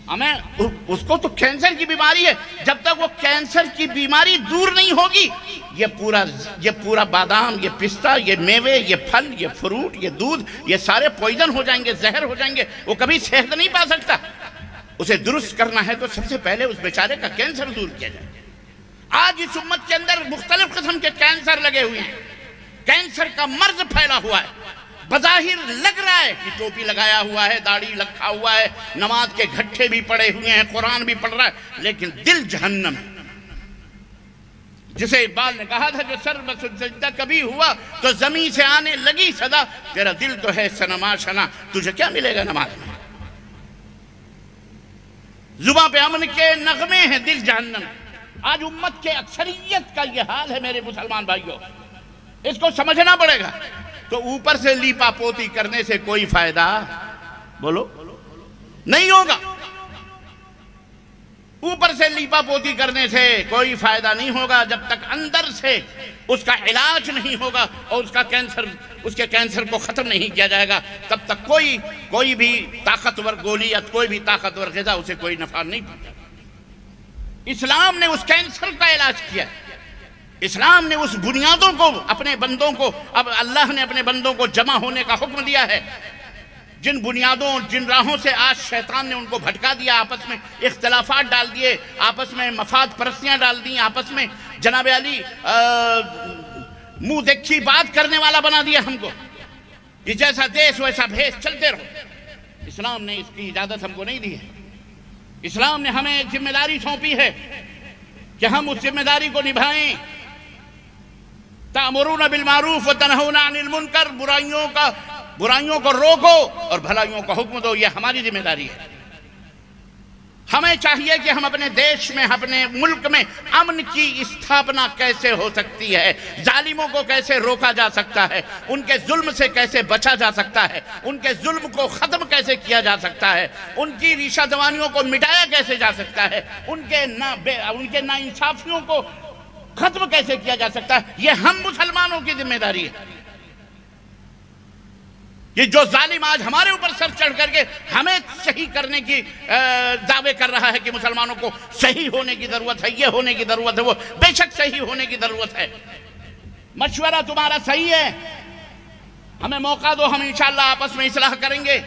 ہمیں، اس کو تو کینسر کی بیماری ہے، جب تک وہ کینسر کی بیماری دور نہیں ہوگی، یہ پورا بادام، یہ پستہ، یہ میوے، یہ پھل، یہ فروٹ، یہ دودھ، یہ سارے پوائزن ہو جائیں گے، زہر ہو جائیں گے، وہ کبھی صحت نہیں پا سکتا۔ اسے درست کرنا ہے تو سب سے پہلے اس بیچارے کا کینسر دور کیا جائے۔ آج اس امت کے اندر مختلف قسم کے کینسر لگے ہوئے ہیں، کینسر کا مرض پھیلا ہوا ہے، بظاہر لگ رہا ہے کہ ٹوپی لگایا ہوا ہے، داڑھی رکھا ہوا ہے، نماز کے گھٹے بھی پڑے ہوئے ہیں، قرآن بھی پڑھ رہا ہے، لیکن دل جہنم ہے۔ جسے اقبال نے کہا تھا جو سر بس سجدہ کبھی ہوا تو زمین سے آنے لگی صدا، تیرا دل تو ہے صنما شنا، تجھے کیا ملے گا نماز میں؟ زباں پہ امن کے نغمے ہیں، دل جہنم۔ آج امت کے اکثریت کا یہ حال ہے میرے مسلمان بھائیوں، اس کو سمجھنا پڑے گا۔ تو اوپر سے لیپا پوتی کرنے سے کوئی فائدہ بولو نہیں ہوگا، اوپر سے لیپا پوتی کرنے سے کوئی فائدہ نہیں ہوگا جب تک اندر سے اس کا علاج نہیں ہوگا اور اس کے کینسر کو ختم نہیں کیا جائے گا، تب تک کوئی بھی طاقتور گولی یا کوئی بھی طاقتور غذا اسے کوئی نفع نہیں پہنچے۔ اسلام نے اس کینسر کا علاج کیا، اسلام نے اس بنیادوں کو اپنے بندوں کو، اب اللہ نے اپنے بندوں کو جمع ہونے کا حکم دیا ہے، جن بنیادوں جن راہوں سے آج شیطان نے ان کو بھٹکا دیا، آپس میں اختلافات ڈال دیے، آپس میں مفاد پرستیاں ڈال دیں، آپس میں جناب علی منہ دیکھی بات کرنے والا بنا دیا ہم کو، کہ جیسا دیش ویسا بھیس چلتے رہو۔ اسلام نے اس کی اجازت ہم کو نہیں دی ہے۔ اسلام نے ہمیں ایک ذمہ داری سونپی ہے کہ ہم اس ذمہ داری کو نبھائیں۔ تَأْمُرُونَ بِالْمَعْرُوفِ وَتَنْهَوْنَ عَنِ الْمُنْكَرِ، برائیوں کو روکو اور بھلائیوں کو حکم دو، یہ ہماری ذمہ داری ہے۔ ہمیں چاہیے کہ ہم اپنے دیش میں، اپنے ملک میں امن کی استھاپنا کیسے ہو سکتی ہے، ظالموں کو کیسے روکا جا سکتا ہے، ان کے ظلم سے کیسے بچا جا سکتا ہے، ان کے ظلم کو ختم کیسے کیا جا سکتا ہے، ان کی ریشہ دوانیوں کو مٹایا کیسے جا سکتا ہے، ان کے ناانصافیوں کو ختم کیسے کیا جا سکتا ہے، یہ ہم مسلمانوں کی ذمہ داری ہے۔ یہ جو ظالم آج ہمارے اوپر سر چڑھ کر کے ہمیں صحیح کرنے کی دعوے کر رہا ہے کہ مسلمانوں کو صحیح ہونے کی ضرورت ہے، یہ ہونے کی ضرورت ہے، وہ بے شک صحیح ہونے کی ضرورت ہے، مشورہ تمہارا صحیح ہے، ہمیں موقع دو، ہم انشاءاللہ آپس میں اصلاح کریں گے،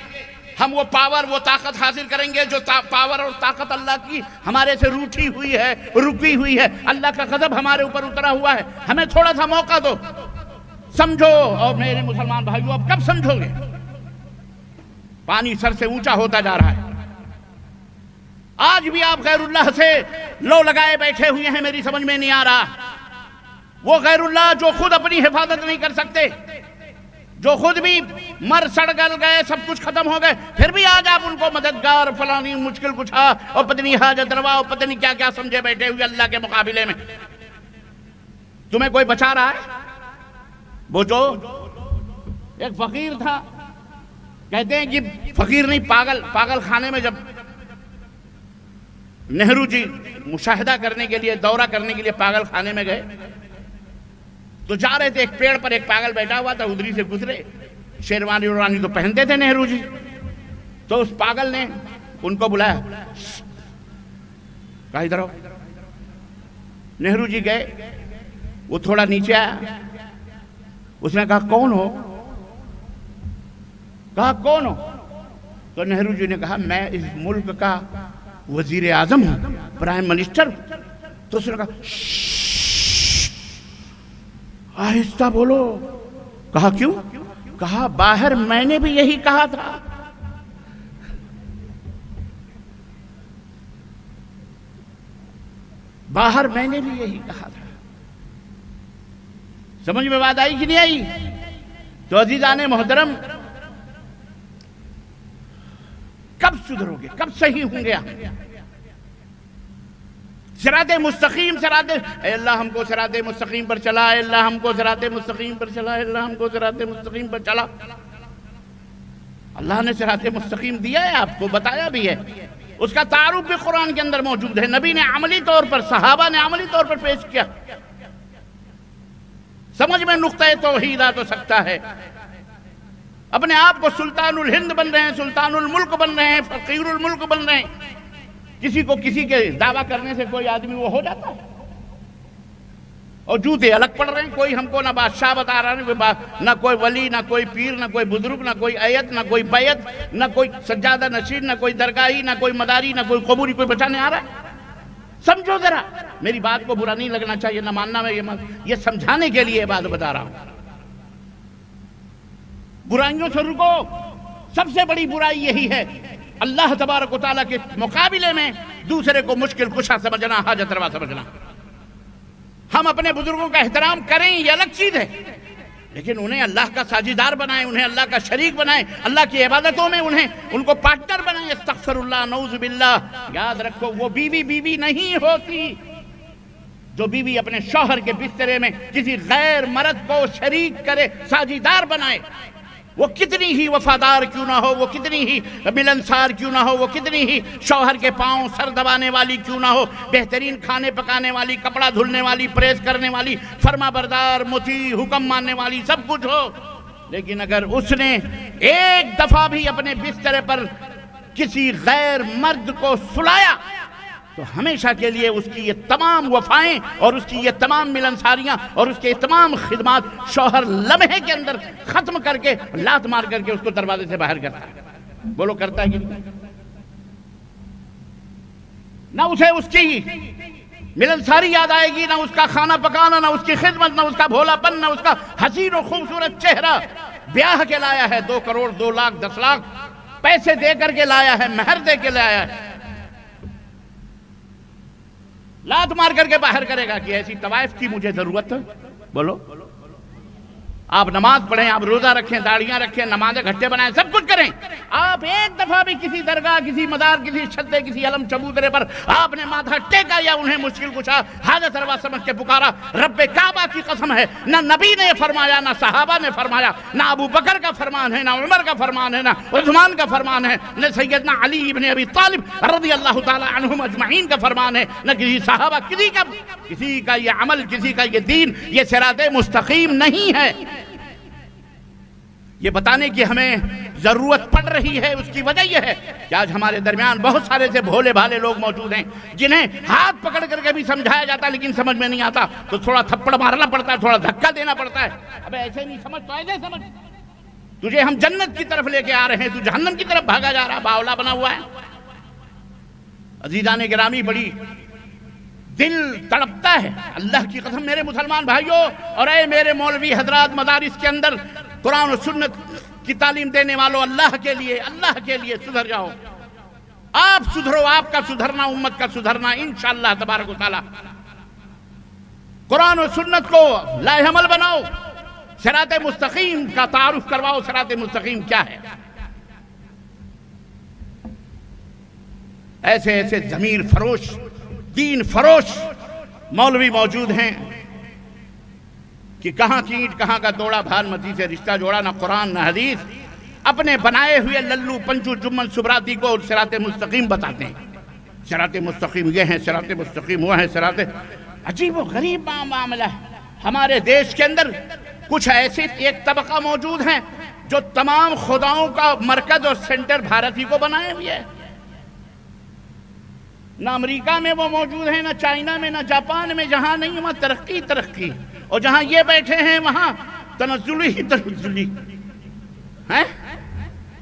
ہم وہ پاور وہ طاقت حاصل کریں گے جو پاور اور طاقت اللہ کی ہمارے سے روٹھی ہوئی ہے، رکی ہوئی ہے، اللہ کا غضب ہمارے اوپر اترا ہوا ہے۔ ہمیں تھوڑا سا موقع دو، سمجھو۔ اور میرے مسلمان بھائیو، اب کب سمجھو گے؟ پانی سر سے اونچا ہوتا جا رہا ہے۔ آج بھی آپ غیر اللہ سے لو لگائے بیٹھے ہوئے ہیں، میری سمجھ میں نہیں آ رہا۔ وہ غیر اللہ جو خود اپنی حفاظت نہیں کر سکتے، جو خود بھی مر سڑ گل گئے، سب کچھ ختم ہو گئے، پھر بھی آج آپ ان کو مددگار، فلانی، مشکل کشا اور پتنی حاجت روا اور پتنی کیا کیا سمجھے بیٹھے ہوئے اللہ کے مقابلے میں۔ تمہیں کوئی بچا رہا ہے؟ وہ جو ایک فقیر تھا، کہتے ہیں کہ فقیر نہیں، پاگل خانے میں جب نہرو جی مشاہدہ کرنے کے لیے، دورہ کرنے کے لیے پاگل خانے میں گئے تو جا رہے تھے، ایک پیڑ پر ایک پاگل بیٹھا ہوا تھا، ادھری سے گزرے۔ شیروانی ورانی تو پہنتے تھے نہرو جی، تو اس پاگل نے ان کو بلایا، کہا ادھر آؤ۔ نہرو جی گئے، وہ تھوڑا نیچے آیا، اس نے کہا کون ہو؟ کہا کون ہو؟ تو نہرو جی نے کہا میں اس ملک کا وزیر اعظم ہوں، پرائم منسٹر۔ تو اس نے کہا آہستہ بولو۔ کہا کیوں؟ کہا باہر میں نے بھی یہی کہا تھا۔ باہر میں نے بھی یہی کہا تھا۔ سمجھ میں بات آئی کہ نہیں آئی؟ تو عزیزان محترم، کب سدھرو گے؟ کب صحیح ہوں گے؟ صراط مستقیم، اے اللہ ہم کو صراط مستقیم پر چلا، اے اللہ ہم کو صراط مستقیم پر چلا، اے اللہ ہم کو صراط مستقیم پر چلا۔ اللہ نے صراط مستقیم دیا ہے، آپ کو بتایا بھی ہے، اس کا تعارف بھی قرآن کے اندر موجود ہے، نبی نے عملی طور پر، صحابہ نے عملی طور پر پیش کیا۔ سمجھ میں نقطہ توحید آ تو سکتا ہے۔ اپنے آپ کو سلطان الہند بن رہے ہیں، سلطان الملک بن رہے ہیں، فقیر الملک بن رہے ہیں۔ کسی کو کسی کے دعویٰ کرنے سے کوئی آدمی وہ ہو جاتا ہے، اور جوتے الگ پڑ رہے ہیں۔ کوئی ہم کو نہ بادشاہ بتا رہا ہے، نہ کوئی ولی، نہ کوئی پیر، نہ کوئی بزرگ، نہ کوئی ایت، نہ کوئی بیعت، نہ کوئی سجادہ نشین، نہ کوئی درگاہی، نہ کوئی مداری، نہ کوئی قبوری، کوئی بچانے آ رہا ہے۔ سمجھو ذرا، میری بات کو برا نہیں لگنا چاہیے، نہ ماننا میں یہ سمجھانے کے لیے بات بتا رہا ہوں۔ برائیوں سے رکو۔ سب سے بڑی برائی یہی ہے، اللہ تبارک و تعالیٰ کے مقابلے میں دوسرے کو مشکل کشا سمجھنا، حاجت روا سمجھنا۔ ہم اپنے بزرگوں کا احترام کریں، یہ الگ چیز ہے، لیکن انہیں اللہ کا ساجیدار بنائیں، انہیں اللہ کا شریک بنائیں، اللہ کی عبادتوں میں ان کو پارٹنر بنائیں۔ استغفر اللہ، نعوذ باللہ۔ یاد رکھو، وہ بیوی نہیں ہوتی جو بیوی اپنے شوہر کے بسترے میں کسی غیر مرد کو شریک کرے، ساجیدار بنائے۔ وہ کتنی ہی وفادار کیوں نہ ہو، وہ کتنی ہی ملنسار کیوں نہ ہو، وہ کتنی ہی شوہر کے پاؤں سر دبانے والی کیوں نہ ہو، بہترین کھانے پکانے والی، کپڑا دھلنے والی، پریس کرنے والی، فرما بردار، مطیع، حکم ماننے والی، سب کچھ ہو، لیکن اگر اس نے ایک دفعہ بھی اپنے بسترے پر کسی غیر مرد کو سلایا تو ہمیشہ کے لیے اس کی یہ تمام وفائیں اور اس کی یہ تمام ملنساریاں اور اس کے تمام خدمات شوہر لمحے کے اندر ختم کر کے، لات مار کر کے اس کو دروازے سے باہر کرتا ہے۔ بولو کرتا ہے کہ نہیں؟ نہ اسے اس کی ملنساری یاد آئے گی، نہ اس کا کھانا پکانا، نہ اس کی خدمت، نہ اس کا بھولا پن، نہ اس کا حسین و خوبصورت چہرہ۔ بیاہ کے لایا ہے، 2 کروڑ 2 لاکھ 10 لاکھ پیسے دے کر کے لایا ہے، مہر دے کے لایا ہے، لات مار کر کے باہر کرے گا کہ ایسی طوائف کی مجھے ضرورت ہے؟ بولو۔ آپ نماز پڑھیں، آپ روزہ رکھیں، داڑیاں رکھیں، نمازیں گھٹے بنائیں، سب کچھ کریں، آپ ایک دفعہ بھی کسی درگاہ، کسی مزار، کسی چھتے، کسی علم چبوترے پر آپ نے ماتھا ٹیکا یا انہیں مشکل کشا، حاجت روا سمجھ کے پکارا، رب کعبہ کی قسم ہے، نہ نبی نے فرمایا، نہ صحابہ نے فرمایا، نہ ابو بکر کا فرمان ہے، نہ عمر کا فرمان ہے، نہ عثمان کا فرمان ہے، نہ سیدنا علی ابن ابی طالب رضی اللہ تعالی عنہم اجمعین کا فرمان ہے، نہ کسی صحابہ، کسی کا یہ عمل، کسی کا یہ دین، یہ صراط مستقیم نہیں ہے۔ یہ بتانے کی ہمیں ضرورت پڑ رہی ہے، اس کی وجہ یہ ہے کہ آج ہمارے درمیان بہت سارے سے بھولے بھالے لوگ موجود ہیں جنہیں ہاتھ پکڑ کر کے بھی سمجھایا جاتا ہے لیکن سمجھ میں نہیں آتا، تو تھوڑا تھپڑ مارنا پڑتا ہے، تھوڑا دھکا دینا پڑتا ہے، ابے ایسے نہیں سمجھ تو ایسے سمجھ، تجھے ہم جنت کی طرف لے کے آ رہے ہیں، تو جہنم کی طرف بھاگا جا رہا، باولا بنا ہوا ہے۔ عزیزان گرامی، بڑی دل تڑپتا ہے، اللہ کی قسم میرے مسلمان بھائیوں اور اے میرے مولوی حضرات، مدارس کے اندر قرآن و سنت کی تعلیم دینے والوں، اللہ کے لیے سدھر جاؤ۔ آپ سدھرو، آپ کا سدھرنا امت کا سدھرنا انشاءاللہ تبارک و تعالی۔ قرآن و سنت کو لائحہ عمل بناؤ، صراط مستقیم کا تعارف کرواؤ، صراط مستقیم کیا ہے۔ ایسے ایسے ضمیر فروش، دین فروش مولوی موجود ہیں کہ کہاں کی اینٹ کہاں کا توڑا، بھال متی سے رشتہ جوڑا، نہ قرآن نہ حدیث، اپنے بنائے ہوئے للو پنچو جمن سبراتی کو صراط مستقیم بتاتے ہیں۔ صراط مستقیم یہ ہے، صراط مستقیم وہ ہے، صراط۔ عجیب و غریب معاملہ ہے۔ ہمارے دیش کے اندر کچھ ایسے ایک طبقہ موجود ہیں جو تمام خداؤں کا مرکز اور سینٹر بھارت ہی کو بنائے ہوئے ہے۔ نہ امریکہ میں وہ موجود ہیں، نہ چائنا میں، نہ جاپان میں، جہاں نہیں وہاں ترقی، اور جہاں یہ بیٹھے ہیں وہاں تنزلی ہیں۔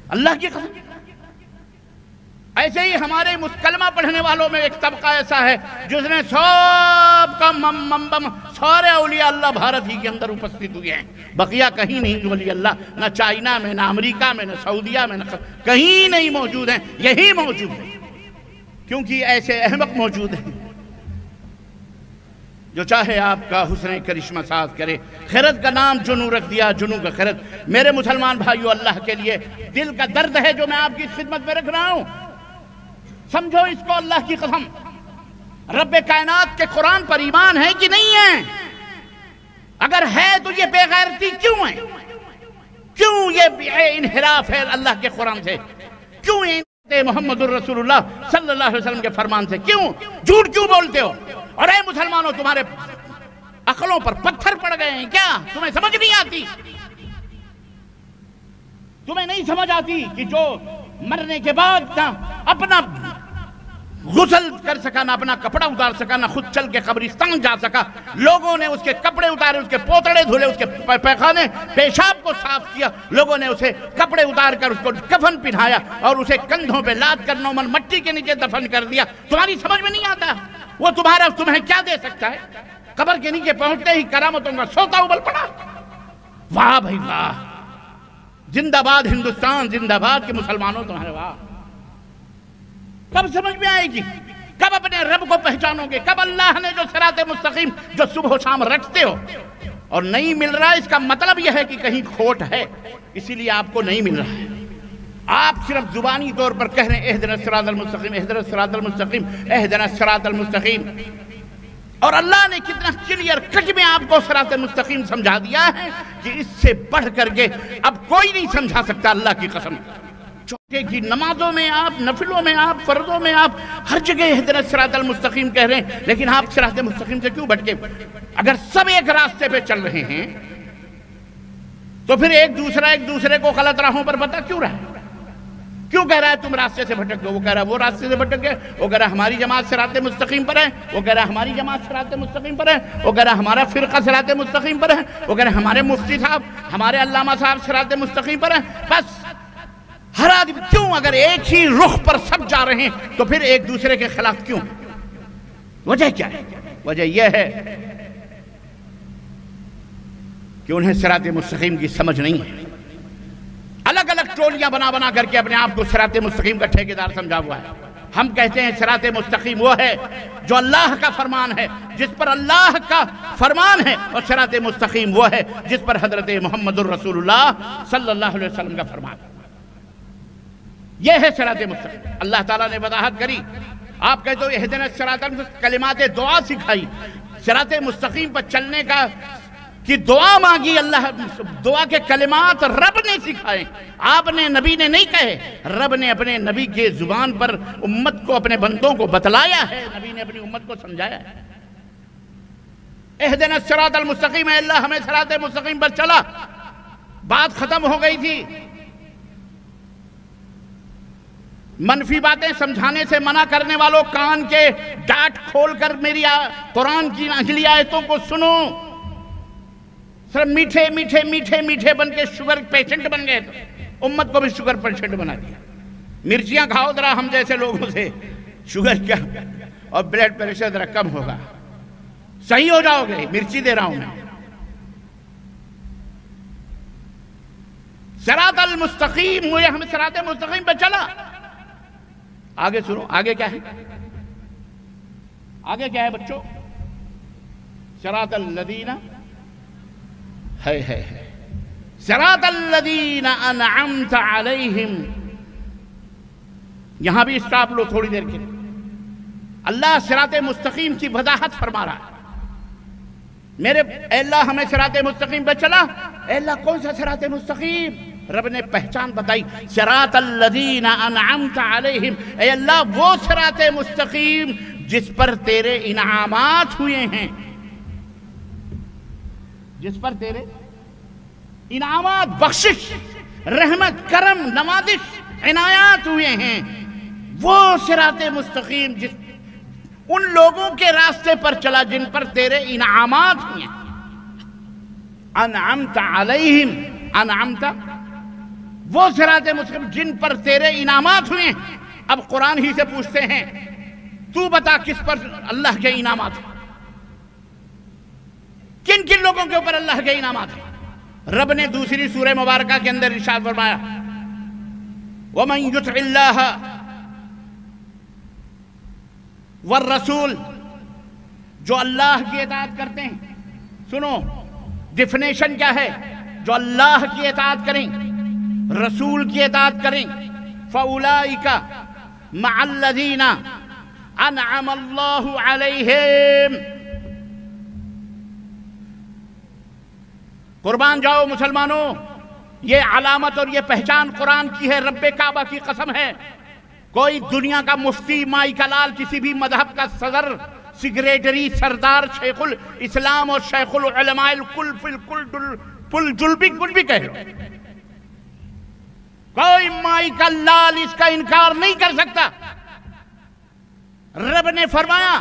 اللہ کی قسم، ایسے ہی ہمارے کلمہ پڑھنے والوں میں ایک طبقہ ایسا ہے جس نے سب کا سارے اولیاء اللہ بھارت ہی کے اندر اپستھت ہوئے ہیں، بقیہ کہیں نہیں ولی اللہ، نہ چائنا میں، نہ امریکہ میں، نہ سعودیہ میں، نہ کہیں نہیں موجود ہیں، یہی موجود ہیں، کیونکہ ایسے احمق موجود ہیں جو چاہے آپ کا حسن کرشمہ ساز کرے۔ خیرت کا نام جنو رکھ دیا، جنو کا خیرت۔ میرے مسلمان بھائیو، اللہ کے لیے دل کا درد ہے جو میں آپ کی خدمت میں رکھ رہا ہوں، سمجھو اس کو اللہ کی قسم۔ رب کائنات کے قرآن پر ایمان ہے کہ نہیں ہے؟ اگر ہے تو یہ بے غیرتی کیوں ہے؟ کیوں یہ انحراف ہے اللہ کے قرآن سے؟ کیوں محمد الرسول اللہ صلی اللہ علیہ وسلم کے فرمان سے؟ کیوں جھوٹ کیوں بولتے ہو؟ اور اے مسلمانوں، تمہارے عقلوں پر پتھر پڑ گئے ہیں کیا؟ تمہیں سمجھ نہیں آتی؟ تمہیں نہیں سمجھ آتی کہ جو مرنے کے بعد نہ اپنا غسل کر سکا، نہ اپنا کپڑا اتار سکا، نہ خود چل کے قبرستان جا سکا، لوگوں نے اس کے کپڑے اتارے، اس کے پوتڑے دھلے، اس کے پیخانے پیشاب کو صاف کیا، لوگوں نے اسے کپڑے اتار کر اس کو کفن پہنایا اور اسے کندھوں پہ لاد کر نومن مٹی کے نیچے دفن کر دیا۔ تمہاری سمجھ میں نہیں آتا؟ وہ تمہیں کیا دے سکتا ہے؟ قبر کے نیچے پہنچتے ہی کرامتوں کا سوتا ابل پڑا۔ واہ بھائی واہ، زندہ باد ہندوستان، زندہ باد کے مسلمانوں تمہارے واہ۔ کب سمجھ میں آئے گی؟ کب اپنے رب کو پہچانو گے؟ کب اللہ نے جو صراط مستقیم جو صبح و شام رکھتے ہو اور نہیں مل رہا، اس کا مطلب یہ ہے کہ کہیں کھوٹ ہے، اسی لیے آپ کو نہیں مل رہا ہے۔ آپ صرف زبانی طور پر کہہ رہے ہیں اہدنا الصراط المستقیم، اہدنا الصراط المستقیم، اہدنا الصراط المستقیم، اور اللہ نے کتنا کلیئر کٹ میں آپ کو صراط مستقیم سمجھا دیا ہے کہ اس سے بڑھ کر کے اب کوئی نہیں سمجھا سکتا، اللہ کی قسم۔ چھوٹے کی نمازوں میں آپ، نفلوں میں آپ، فرضوں میں آپ، ہر جگہ اہدنا الصراط المستقیم کہہ رہے ہیں، لیکن آپ صراط مستقیم سے کیوں بھٹکے؟ اگر سب ایک راستے پہ چل رہے ہیں تو پھر ایک دوسرے کو غلط راہوں پر بتا کیوں رہا ہے؟ کیوں کہہ رہا ہے تم راستے سے بھٹک گئے؟ وہ کہہ رہا ہے وہ راستے سے بھٹک گئے، وہ کہہ رہا ہے ہماری جماعت صراط مستقیم پر ہے، وہ کہہ رہا ہے ہماری جماعت صراط مستقیم پر ہے، وہ کہہ رہا ہے ہمارا فرقہ صراط مستقیم پر ہے، وہ کہہ رہا ہے ہمارے مفتی صاحب، ہمارے علامہ صاحب صراط مستقیم پر ہیں۔ بس ہر آدمی کیوں؟ اگر ایک ہی رخ پر سب جا رہے ہیں تو پھر ایک دوسرے کے خلاف کیوں؟ وجہ کیا ہے؟ وجہ یہ ہے کہ انہیں صراط مستقیم کی سمجھ نہیں ہے، الگ الگ ٹولیاں بنا کر کے اپنے آپ کو صراط مستقیم کا ٹھیکیدار سمجھا ہوا ہے۔ ہم کہتے ہیں صراط مستقیم وہ ہے جو اللہ کا فرمان ہے، جس پر اللہ کا فرمان ہے، اور صراط مستقیم وہ ہے جس پر حضرت محمد الرسول اللہ صلی اللہ علیہ وسلم کا فرمان ہے۔ یہ ہے صراط مستقیم۔ اللہ تعالیٰ نے وضاحت کری، آپ کہتے ہو اہدنا الصراط المستقیم، کلمات دعا سکھائی، صراط مستقیم پر چلنے کی دعا مانگی، اللہ دعا کے کلمات رب نے سکھائے، آپ نے، نبی نے نہیں کہے، رب نے اپنے نبی کے زبان پر امت کو، اپنے بندوں کو بتلایا ہے، نبی نے اپنی امت کو سمجھایا ہے۔ اہدنا الصراط المستقیم، اے اللہ ہمیں صراط مستقیم پر چلا، بات ختم ہو گئی تھی۔ منفی باتیں سمجھانے سے منع کرنے والوں، کان کے ڈاٹ کھول کر میری قرآن کی اجلی آیتوں کو سنو، صرف میٹھے میٹھے میٹھے میٹھے بن کے شوگر پیشنٹ بن گئے تو امت کو بھی شوگر پیشنٹ بنا دیا. مرچیاں کھاؤ ذرا ہم جیسے لوگوں سے، شوگر کیا اور بلڈ پریشر ذرا کم ہوگا، صحیح ہو جاؤ گے. مرچی دے رہا ہوں میں. صراط المستقیم، مجھے ہمیں صراط مستقیم پہ چلا. آگے سنو، آگے کیا ہے؟ آگے کیا ہے بچوں؟ صراط الذین ہے صراط الذین انعمت علیہم. یہاں بھی اسٹاپ لو تھوڑی دیر کے. اللہ صراط مستقیم کی وضاحت فرما رہا ہے. میرے اے اللہ ہمیں صراط مستقیم پہ چلا. اے اللہ کون سا صراط مستقیم؟ رب نے پہچان بتائی، صراط الذین انعمت علیہم. اے اللہ وہ صراط مستقیم جس پر تیرے انعامات ہوئے ہیں، جس پر تیرے انعامات، بخشش، رحمت، کرم، نوازش، عنایات ہوئے ہیں. وہ صراط مستقیم جس ان لوگوں کے راستے پر چلا جن پر تیرے انعامات ہوئے ہیں. انعمت علیہم، انعمت وہ صراط مستقیم جن پر تیرے انعامات ہوئے ہیں. اب قرآن ہی سے پوچھتے ہیں تو بتا کس پر اللہ کے انعامات ہیں، کن کن لوگوں کے اوپر اللہ کے انعامات ہیں. رب نے دوسری سورہ مبارکہ کے اندر ارشاد فرمایا وَمَن يُطِعِ اللَّهَ والرسول، جو اللہ کی اطاعت کرتے ہیں. سنو ڈیفینیشن کیا ہے؟ جو اللہ کی اطاعت کریں، رسول کی اطاعت کریں. فَأُولَئِكَ مَعَ الَّذِينَ أَنْعَمَ اللَّهُ عَلَيْهِمْ. قربان جاؤ مسلمانوں، یہ علامت اور یہ پہچان قرآن کی ہے. رب کعبہ کی قسم ہے، کوئی دنیا کا مفتی، مائی کا لال، کسی بھی مذہب کا صدر، سیکریٹری، سردار، شیخ الاسلام اور شیخ العلماء الکل فی الکل جل بھی کچھ بھی کہے، کوئی مائی کا لال اس کا انکار نہیں کر سکتا. رب نے فرمایا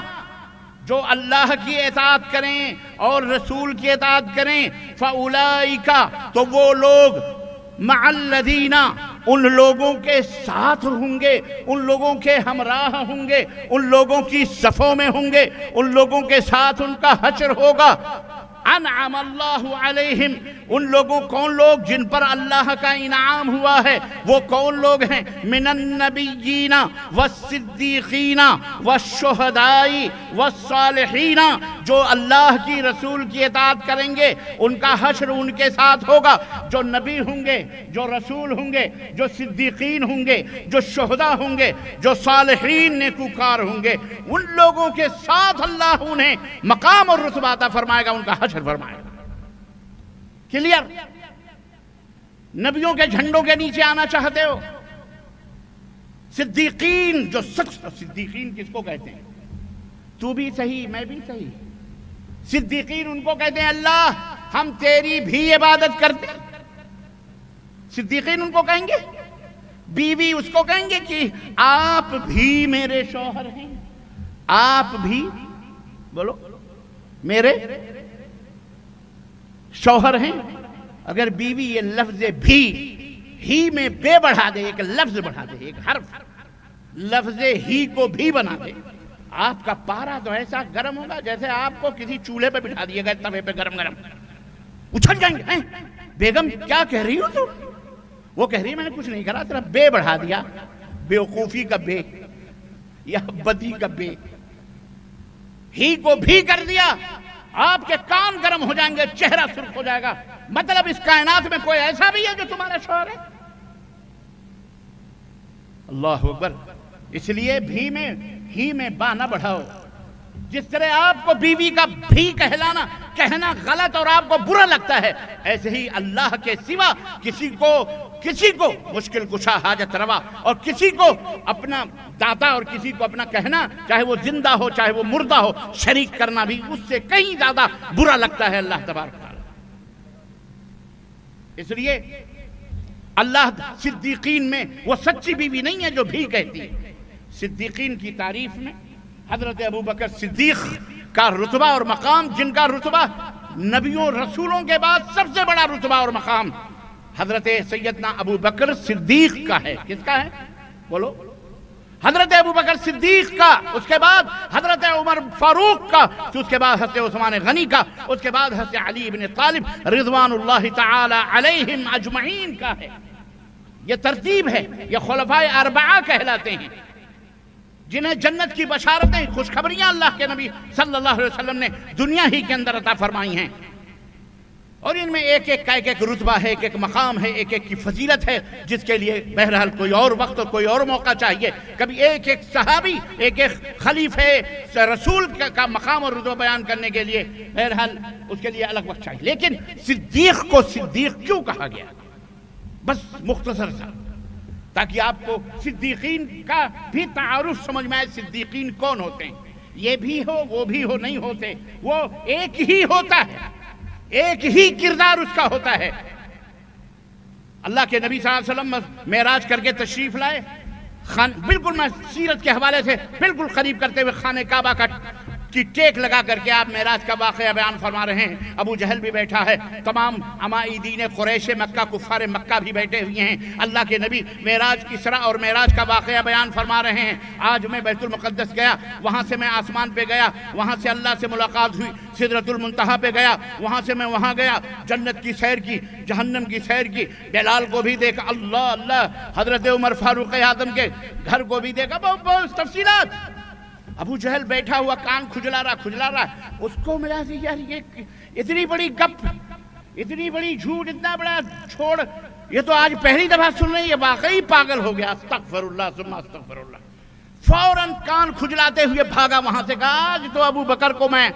جو اللہ کی اطاعت کریں اور رسول کی اطاعت کریں، فَأُولَئِكَ تو وہ لوگ، مَعَ الَّذِينَ ان لوگوں کے ساتھ ہوں گے، ان لوگوں کے ہمراہ ہوں گے، ان لوگوں کی صفوں میں ہوں گے، ان لوگوں کے ساتھ ان کا حشر ہوگا. انعم اللہ علیہم، ان لوگوں، کون لوگ؟ جن پر اللہ کا انعام ہوا ہے. وہ کون لوگ ہیں؟ من النبیین والصدیقین والشہداء والصالحین. جو اللہ کی رسول کی اطاعت کریں گے ان کا حشر ان کے ساتھ ہوگا. جو نبی ہوں گے، جو رسول ہوں گے، جو صدیقین ہوں گے، جو شہداء ہوں گے، جو صالحین نیکوکار ہوں گے، ان لوگوں کے ساتھ اللہ انہیں مقام اور رتبہ عطا فرمائے گا، ان کا حشر فرمائے گا. کلیئر؟ نبیوں کے جھنڈوں کے نیچے آنا چاہتے ہو؟ صدیقین، جو سچ، صدیقین کس کو کہتے ہیں؟ تو بھی صحیح، میں بھی صحیح. صدیقین ان کو کہتے ہیں اللہ ہم تیری بھی عبادت کرتے. صدیقین ان کو کہیں گے. بیوی اس کو کہیں گے کہ آپ بھی میرے شوہر ہیں، آپ بھی بولو میرے شوہر ہیں. اگر بیوی یہ لفظ بھی ہی میں بے بڑھا دے، ایک لفظ بڑھا دے، ایک حرف، لفظ ہی کو بھی بنا دے، آپ کا پارا تو ایسا گرم ہوگا جیسے آپ کو کسی چولہے پہ بٹھا دیے گا، توے پہ گرم گرم اچھل جائیں گے. بیگم کیا کہہ رہی ہو تو؟ وہ کہہ رہی ہے میں نے کچھ نہیں کرا، تیرا بے بڑھا دیا، بیوقوفی کا بے یا بدی کا بے، ہی کو بھی کر دیا. آپ کے کان گرم ہو جائیں گے، چہرہ سرخ ہو جائے گا. مطلب اس کائنات میں کوئی ایسا بھی ہے جو تمہارا شوہر ہے؟ اللہ اکبر. اس لیے بھی میں ہی میں با نہ بڑھاؤ. جس طرح آپ کو بیوی کا بھی کہنا غلط اور آپ کو برا لگتا ہے، ایسے ہی اللہ کے سوا کسی کو مشکل کشا، حاجت روا، اور کسی کو اپنا داتا اور کسی کو اپنا کہنا، چاہے وہ زندہ ہو چاہے وہ مردہ ہو، شریک کرنا بھی اس سے کہیں زیادہ برا لگتا ہے اللہ تبارک تعالیٰ. اس لیے اللہ صدیقین میں وہ سچی بیوی نہیں ہے جو بھی کہتی ہے. صدیقین کی تعریف میں حضرت ابو بکر صدیق کا رتبہ اور مقام، جن کا رتبہ نبیوں رسولوں کے بعد سب سے بڑا رتبہ اور مقام حضرت سیدنا ابو بکر صدیق کا ہے۔ کس کا ہے؟ بولو۔ حضرت ابو بکر صدیق کا، اس کے بعد حضرت عمر فاروق کا، اس کے بعد حضرت عثمان غنی کا، اس کے بعد حضرت علی بن طالب رضوان اللہ تعالی علیہم اجمعین کا ہے۔ یہ ترتیب ہے، یہ خلفائے اربعہ کہلاتے ہیں، جنہیں جنت کی بشارتیں، خوشخبریاں اللہ کے نبی صلی اللہ علیہ وسلم نے دنیا ہی کے اندر عطا فرمائی ہیں، اور ان میں ایک ایک کا ایک ایک رتبہ ہے، ایک ایک مقام ہے، ایک ایک کی فضیلت ہے، جس کے لیے بہرحال کوئی اور وقت اور کوئی اور موقع چاہیے۔ کبھی ایک ایک صحابی، ایک ایک خلیفہ رسول کا مقام اور رتبہ بیان کرنے کے لیے بہرحال اس کے لیے الگ وقت چاہیے۔ لیکن صدیق کو صدیق کیوں کہا گیا؟ بس مختصر سا، تاکہ آپ کو صدیقین کا بھی تعارف سمجھ میں آئے۔ صدیقین کون ہوتے ہیں؟ یہ بھی ہو وہ بھی ہو نہیں ہوتے، وہ ایک ہی ہوتا ہے، ایک ہی کردار اس کا ہوتا ہے۔ اللہ کے نبی صلی اللہ علیہ وسلم معراج کر کے تشریف لائے، بالکل میں سیرت کے حوالے سے بالکل قریب کرتے ہوئے خانہ کعبہ کی ٹیک لگا کر کے آپ معراج کا واقعہ بیان فرما رہے ہیں۔ ابو جہل بھی بیٹھا ہے، تمام عمائدین قریش مکہ، کفار مکہ بھی بیٹھے ہوئے ہیں۔ اللہ کے نبی معراج کی اسراء اور معراج کا واقعہ بیان فرما رہے ہیں۔ آج میں بیت المقدس گیا، وہاں سے میں آسمان پہ گیا، وہاں سے اللہ سے ملاقات ہوئی، سدرۃ المنتہا پہ گیا، وہاں سے میں وہاں گیا، جنت کی سیر کی، جہنم کی سیر کی، بلال کو بھی دیکھا، اللہ اللہ، حضرت عمر فاروق اعظم کے گھر کو بھی دیکھا، بہت تفصیلات۔ ابو جہل بیٹھا ہوا کان کھجلا رہا، اس کو ملا سی یار یہ اتنی بڑی گپ، اتنی بڑی جھوٹ، اتنا بڑا چھوڑ، یہ تو آج پہلی دفعہ سن رہے ہیں، یہ واقعی پاگل ہو گیا۔ استغفر اللہ ثم استغفر اللہ۔ فوراً کان کھجلاتے ہوئے بھاگا وہاں سے، کہا آج تو ابو بکر کو میں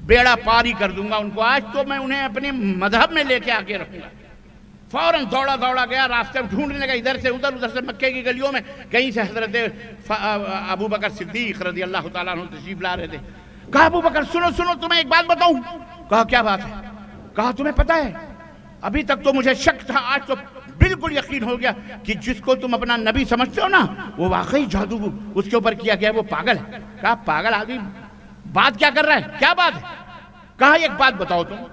بیڑا پاری کر دوں گا، ان کو آج تو میں انہیں اپنے مذہب میں لے کے آگے رکھوں گا۔ فوراً دوڑا گیا، راستے میں ڈھونڈنے لگا، ادھر سے ادھر مکے کی گلیوں میں، کہیں سے حضرت ابو بکر صدیق رضی اللہ تعالیٰ عنہ تشریف لا رہے تھے۔ کہا ابو بکر سنو تمہیں ایک بات بتاؤں۔ کہا کیا بات ہے؟ کہا تمہیں پتہ ہے ابھی تک تو مجھے شک تھا، آج تو بالکل یقین ہو گیا کہ جس کو تم اپنا نبی سمجھتے ہو نا، وہ واقعی جادو اس کے اوپر کیا گیا، وہ پاگل ہے۔ کہا پاگل آدمی بات کیا کر رہا ہے، کیا بات ہے؟ کہا ایک بات بتاؤ تم،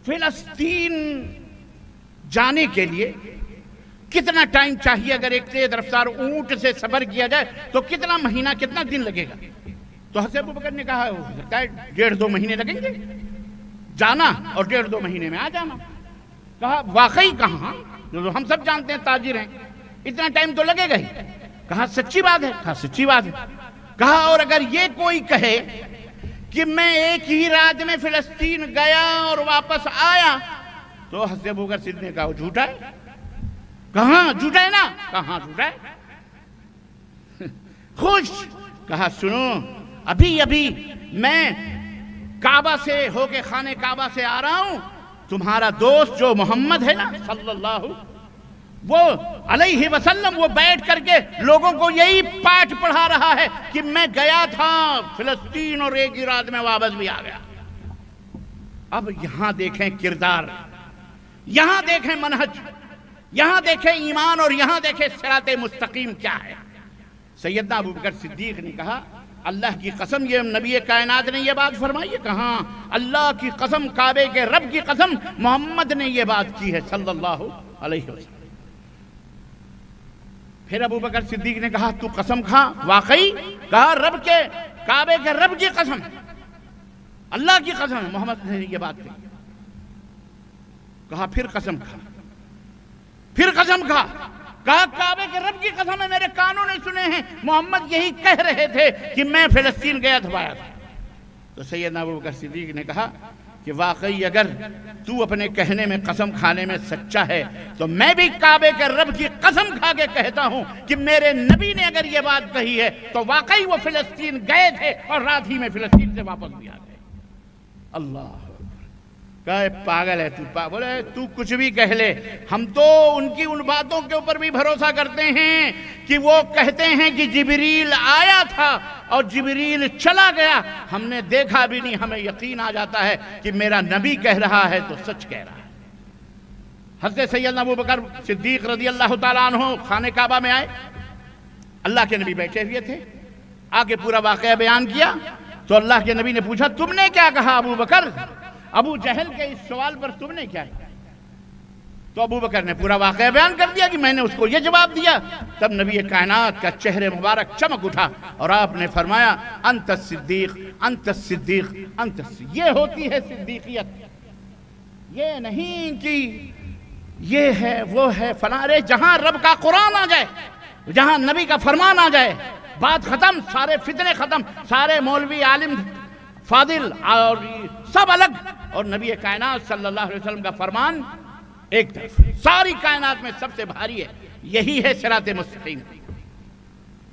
فلسطین جانے کے لیے کتنا ٹائم چاہیے؟ اگر ایک تیز رفتار اونٹ سے سفر کیا جائے تو کتنا مہینہ، کتنا دن لگے گا؟ تو حضرت ابو بکر نے کہا ہو سکتا ہے 1.5-2 مہینے لگیں گے جانا، اور 1.5-2 مہینے میں آ جانا۔ کہا واقعی؟ کہاں، ہم سب جانتے ہیں تاجر ہیں، اتنا ٹائم تو لگے گا ہی۔ کہا سچی بات ہے؟ کہا سچی بات ہے۔ کہا اور اگر یہ کوئی کہے کہ میں ایک ہی رات میں فلسطین گیا اور واپس آیا، تو حضرت ابو بکر صدیق نے کہا وہ جھوٹا ہے۔ کہاں جھوٹا ہے نا؟ کہاں جھوٹا ہے؟ خوش۔ کہا سنو، ابھی میں کعبہ سے ہو کے، خانہ کعبہ سے آ رہا ہوں، تمہارا دوست جو محمد ہے نا صلی اللہ علیہ وسلم، وہ بیٹھ کر کے لوگوں کو یہی پاٹ پڑھا رہا ہے کہ میں گیا تھا فلسطین اور ایک ہی رات میں واپس بھی آ گیا۔ اب یہاں دیکھیں کردار، یہاں دیکھیں منہج، یہاں دیکھیں ایمان، اور یہاں دیکھیں صراط مستقیم کیا ہے۔ سیدنا ابو بکر صدیق نے کہا اللہ کی قسم، یہ نبی کائنات نے یہ بات فرمائی ہے؟ کہاں اللہ کی قسم، کعبے کے رب کی قسم، محمد نے یہ بات کی ہے صلی اللہ علیہ وسلم۔ پھر ابو بکر صدیق نے کہا تو قسم کھا، واقعی؟ کہا رب کے، کعبے کے رب کی قسم، اللہ کی قسم، محمد نے یہ بات کہی۔ کہا پھر قسم کھا، پھر قسم کھا۔ کہا کعبے کے رب کی قسم ہے، میرے کانوں نے سنے ہیں، محمد یہی کہہ رہے تھے کہ میں فلسطین گیا تھا آیا تھا۔ تو سیدنا ابو بکر صدیق نے کہا کہ واقعی اگر تو اپنے کہنے میں، قسم کھانے میں سچا ہے، تو میں بھی کعبے کے رب کی قسم کھا کے کہتا ہوں کہ میرے نبی نے اگر یہ بات کہی ہے تو واقعی وہ فلسطین گئے تھے اور رات ہی میں فلسطین سے واپس بھی آ گئے۔ اللہ کہا پاگل ہے تو، بولے تو کچھ بھی کہہ لے، ہم تو ان کی ان باتوں کے اوپر بھی بھروسہ کرتے ہیں کہ وہ کہتے ہیں کہ جبریل آیا تھا اور جبریل چلا گیا، ہم نے دیکھا بھی نہیں، ہمیں یقین آ جاتا ہے کہ میرا نبی کہہ رہا ہے تو سچ کہہ رہا ہے۔ حضرت سیدنا ابو بکر صدیق رضی اللہ تعالیٰ عنہ خانہ کعبہ میں آئے، اللہ کے نبی بیٹھے ہوئے تھے، آگے پورا واقعہ بیان کیا۔ تو اللہ کے نبی نے پوچھا تم نے کیا کہا ابو بکر؟ ابو جہل کے اس سوال پر تم نے کیا کہا؟ تو ابو بکر نے پورا واقعہ بیان کر دیا کہ میں نے اس کو یہ جواب دیا۔ تب نبی کائنات کا چہرے مبارک چمک اٹھا اور آپ نے فرمایا انت الصدیق انت الصدیق انت الصدیق۔ یہ ہوتی ہے صدیقیت، یہ نہیں کہ یہ ہے وہ ہے فلاں۔ رے جہاں رب کا قرآن آ جائے، جہاں نبی کا فرمان آ جائے، بات ختم، سارے فتنے ختم، سارے مولوی عالم فاضل اور سب الگ، اور نبی کائنات صلی اللہ علیہ وسلم کا فرمان ایک طرف۔ ساری کائنات میں سب سے بھاری ہے، یہی ہے صراط مستقیم۔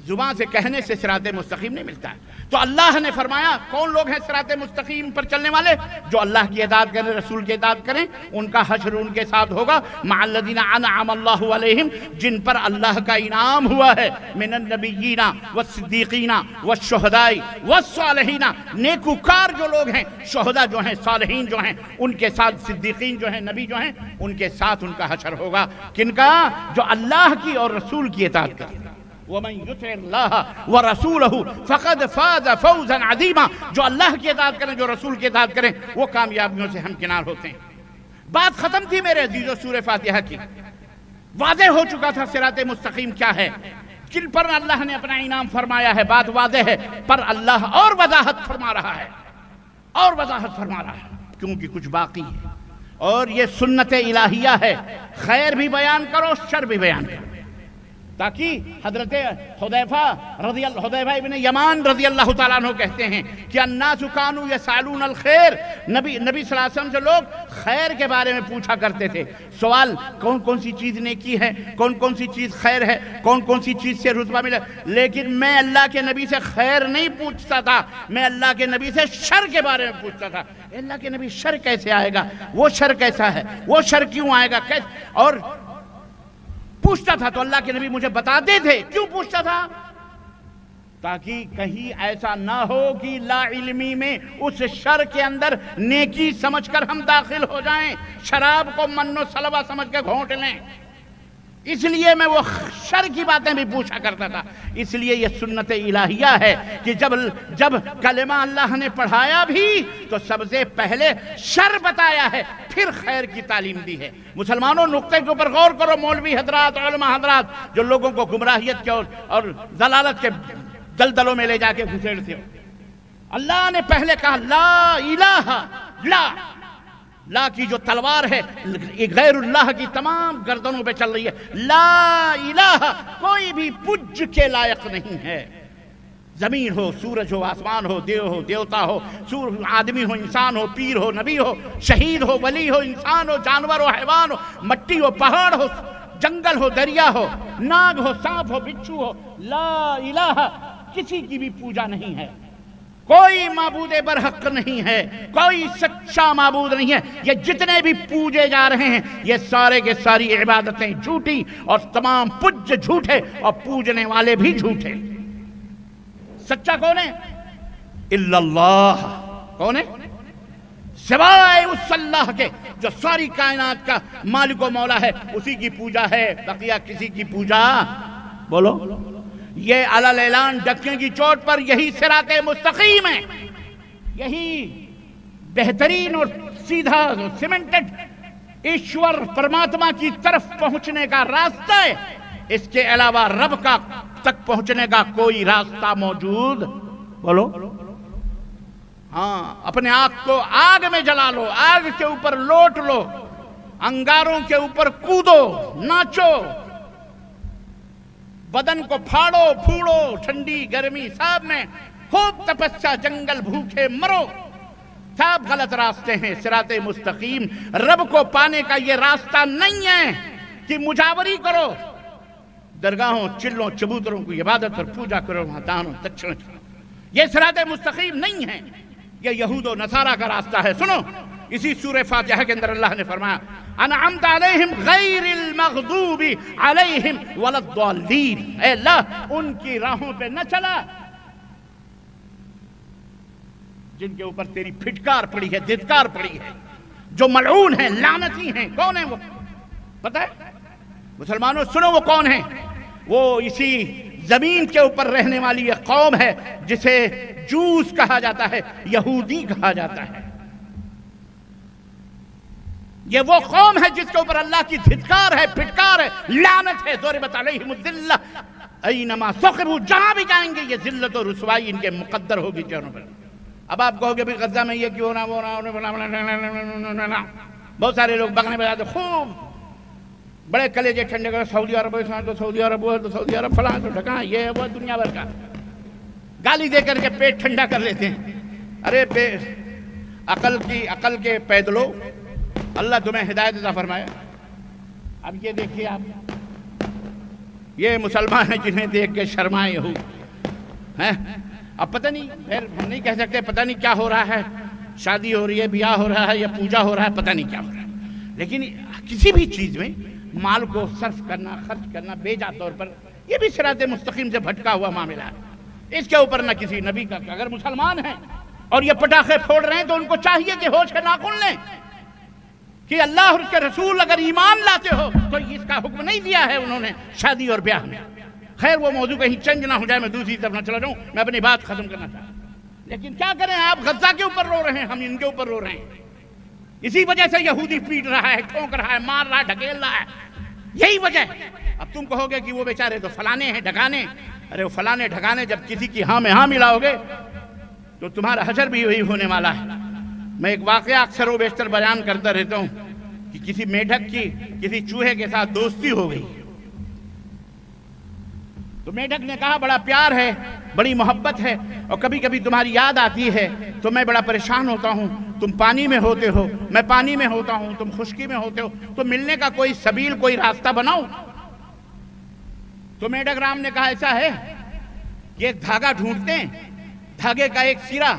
زبان سے کہنے سے صراط مستقیم نہیں ملتا ہے۔ تو اللہ نے فرمایا کون لوگ ہیں صراط مستقیم پر چلنے والے؟ جو اللہ کی اطاعت کریں، رسول کی اطاعت کریں، ان کا حشر ان کے ساتھ ہوگا مع الذین انعم اللہ علیہم، جن پر اللہ کا انعام ہوا ہے، من النبیین والصدیقین والشہداء والصالحین، نیکوکار جو لوگ ہیں، شہداء جو ہیں، صالحین جو ہیں، ان کے ساتھ صدیقین جو ہیں، نبی جو ہیں، ان کے ساتھ ان کا حشر ہوگا۔ کن کا؟ جو اللہ کی اور رسول کی اطاعت کریں۔ وَمَن يُطِعِ اللَّهَ وَرَسُولَهُ فَقَدْ فَازَ فَوْزًا عَظِيمًا، جو اللہ کی اطاعت کریں، جو رسول کی اطاعت کریں، وہ کامیابیوں سے ہمکنار ہوتے ہیں۔ بات ختم تھی میرے عزیزو سورہ فاتحہ کی، واضح ہو چکا تھا صراط مستقیم کیا ہے، کن پر اللہ نے اپنا انعام فرمایا ہے، بات واضح ہے، پر اللہ اور وضاحت فرما رہا ہے، اور وضاحت فرما رہا ہے، کیونکہ کچھ باقی ہے، اور یہ سنت الہیہ ہے، خیر بھی بیان کرو، شر بھی بیان کرو، تاکہ حضرت حذیفہ ابن یمان رضی اللہ تعالیٰ عنہ کہتے ہیں کہ الناس کانوا یسألون الخیر، نبی صلی اللہ علیہ وسلم سے لوگ خیر کے بارے میں پوچھا کرتے تھے، سوال کون کون سی چیز نیکی ہے، کون کون سی چیز خیر ہے، کون کون سی چیز سے رتبہ ملے، لیکن میں اللہ کے نبی سے خیر نہیں پوچھتا تھا، میں اللہ کے نبی سے شر کے بارے میں پوچھتا تھا۔ اللہ کے نبی شر کیسے آئے گا، وہ شر کیسا ہے، وہ شر کیوں آئے گا، اور پوچھتا تھا تو اللہ کے نبی مجھے بتاتے تھے کیوں پوچھتا تھا، تاکہ کہیں ایسا نہ ہو کہ لا علمی میں اس شر کے اندر نیکی سمجھ کر ہم داخل ہو جائیں، شراب کو من و سلوہ سمجھ کے گھونٹ لیں۔ اس لیے میں وہ شر کی باتیں بھی پوچھا کرتا تھا۔ اس لیے یہ سنت الہیہ ہے کہ جب کلمہ اللہ نے پڑھایا بھی تو سب سے پہلے شر بتایا ہے، پھر خیر کی تعلیم دی ہے۔ مسلمانوں نقطے کے اوپر غور کرو، مولوی حضرات، علماء حضرات جو لوگوں کو گمراہیت کے اور ضلالت کے دلدلوں میں لے جا کے گھسیڑتے ہو، اللہ نے پہلے کہا لا الہ، لا کی جو تلوار ہے غیر اللہ کی تمام گردنوں پہ چل رہی ہے، لا الہ، کوئی بھی پج کے لائق نہیں ہے، زمین ہو، سورج ہو، آسمان ہو، دیو ہو، دیوتا ہو، آدمی ہو، انسان ہو، پیر ہو، نبی ہو، شہید ہو، ولی ہو، انسان ہو، جانور ہو، حیوان ہو، مٹی ہو، پہاڑ ہو، جنگل ہو، دریا ہو، ناگ ہو، سانپ ہو، بچھو ہو، لا الہ، کسی کی بھی پوجا نہیں ہے، کوئی معبود برحق نہیں ہے، کوئی سچا معبود نہیں ہے۔ یہ جتنے بھی پوجے جا رہے ہیں یہ سارے کے ساری عبادتیں جھوٹی، اور تمام پج جھوٹے اور پوجنے والے بھی جھوٹے۔ سچا کون ہے؟ الا اللہ، کون ہے؟ سوائے اس اللہ کے جو ساری کائنات کا مالک و مولا ہے، اسی کی پوجا ہے، بقیہ کسی کی پوجا بولو۔ یہ علل اعلان ڈکے کی چوٹ پر یہی صراط مستقیم ہے، یہی بہترین اور سیدھا سیمنٹڈ ایشور پرماتما کی طرف پہنچنے کا راستہ ہے۔ اس کے علاوہ رب کا تک پہنچنے کا کوئی راستہ موجود بولو۔ ہاں، اپنے آگ کو آگ میں جلا لو، آگ کے اوپر لوٹ لو، انگاروں کے اوپر کودو، ناچو، بدن کو پھاڑو پھوڑو، ٹھنڈی گرمی سب میں خوب تپسیا، جنگل بھوکے مرو، سب غلط راستے ہیں۔ صراط مستقیم رب کو پانے کا یہ راستہ نہیں ہے کہ مجاوری کرو، درگاہوں، چلوں، چبوتروں کو عبادت اور پوجا کرو، وہاں دانوں دکشن، یہ صراط مستقیم نہیں ہے، یہ یہود و نصارہ کا راستہ ہے۔ سنو، اسی سورہ فاتحہ کے اندر اللہ نے فرمایا انعمت علیہم غیر المغضوب علیہم ولا الضالین، اے اللہ ان کی راہوں پہ نہ چلا جن کے اوپر تیری پھٹکار پڑی ہے، دھتکار پڑی ہے، جو ملعون ہیں، لعنتی ہیں۔ کون ہیں وہ؟ پتہ ہے مسلمانوں؟ سنو وہ کون ہیں؟ وہ اسی زمین کے اوپر رہنے والی یہ قوم ہے جسے جوس کہا جاتا ہے، یہودی کہا جاتا ہے۔ یہ وہ قوم ہے جس کے اوپر اللہ کی دھتکار ہے، پھٹکار ہے، لعنت ہے۔ ضربت علیہم الذلہ اینما ثقبوا، جہاں بھی جائیں گے یہ ذلت و رسوائی ان کے مقدر ہوگی چہروں پر۔ اب آپ کہو گے بھی غزہ میں یہ کیوں نہ وہ نہ، بہت سارے لوگ بگنے بجاتے خوب بڑے کلیجے ٹھنڈے کر، سعودی عرب ہے تو سعودی عرب وہ ہے تو سعودی عرب فلاں تو ڈھکاں، یہ ہے وہ، دنیا بھر کا گالی دے کر کے پیٹ ٹھنڈا کر لیتے ہیں۔ ارے بے عقل کے پیدلو، اللہ تمہیں ہدایت عطا فرمائے۔ اب یہ دیکھیے آپ، یہ مسلمان ہیں جنہیں دیکھ کے شرمائے ہو ہیں۔ اب پتہ نہیں، پھر ہم نہیں کہہ سکتے پتہ نہیں کیا ہو رہا ہے، شادی ہو رہی ہے، بیاہ ہو رہا ہے یا پوجا ہو رہا ہے، پتہ نہیں کیا ہو رہا ہے، لیکن کسی بھی چیز میں مال کو صرف کرنا، خرچ کرنا بے جا طور پر، یہ بھی صراط مستقیم سے بھٹکا ہوا معاملہ ہے۔ اس کے اوپر نہ کسی نبی کا، اگر مسلمان ہیں اور یہ پٹاخے پھوڑ رہے ہیں تو ان کو چاہیے کہ ہوش کے ناخن لیں کہ اللہ اور اس کے رسول اگر ایمان لاتے ہو تو اس کا حکم نہیں دیا ہے انہوں نے شادی اور بیاہ میں۔ خیر وہ موضوع کہیں چینج نہ ہو جائے، میں دوسری طرف نہ چلا جاؤں، میں اپنی بات ختم کرنا چاہتا ہوں۔ لیکن کیا کریں، آپ غزہ کے اوپر رو رہے ہیں، ہم ان کے اوپر رو رہے ہیں۔ اسی وجہ سے یہودی پیٹ رہا ہے، ٹھونک رہا ہے، مار رہا ہے، ڈھکیل رہا ہے، یہی وجہ ہے۔ اب تم کہو گے کہ وہ بیچارے تو فلانے ہیں، ڈھکانے، ارے وہ فلانے ڈھکانے جب کسی کی ہاں میں ہاں ملاؤ گے تو تمہارا حشر بھی وہی ہونے والا ہے۔ میں ایک واقعہ اکثر و بیشتر بیان کرتا رہتا ہوں کہ کسی میڈک کی کسی چوہے کے ساتھ دوستی ہو گئی، تو میڈک نے کہا بڑا پیار ہے، بڑی محبت ہے، اور کبھی کبھی تمہاری یاد آتی ہے تو میں بڑا پریشان ہوتا ہوں، تم پانی میں ہوتے ہو، میں پانی میں ہوتا ہوں، تم خشکی میں ہوتے ہو، تو ملنے کا کوئی سبیل، کوئی راستہ بناؤ۔ تو میڈک رام نے کہا ایسا ہے کہ ایک دھاگا ڈھونڈتے ہیں، دھاگے کا ایک سرا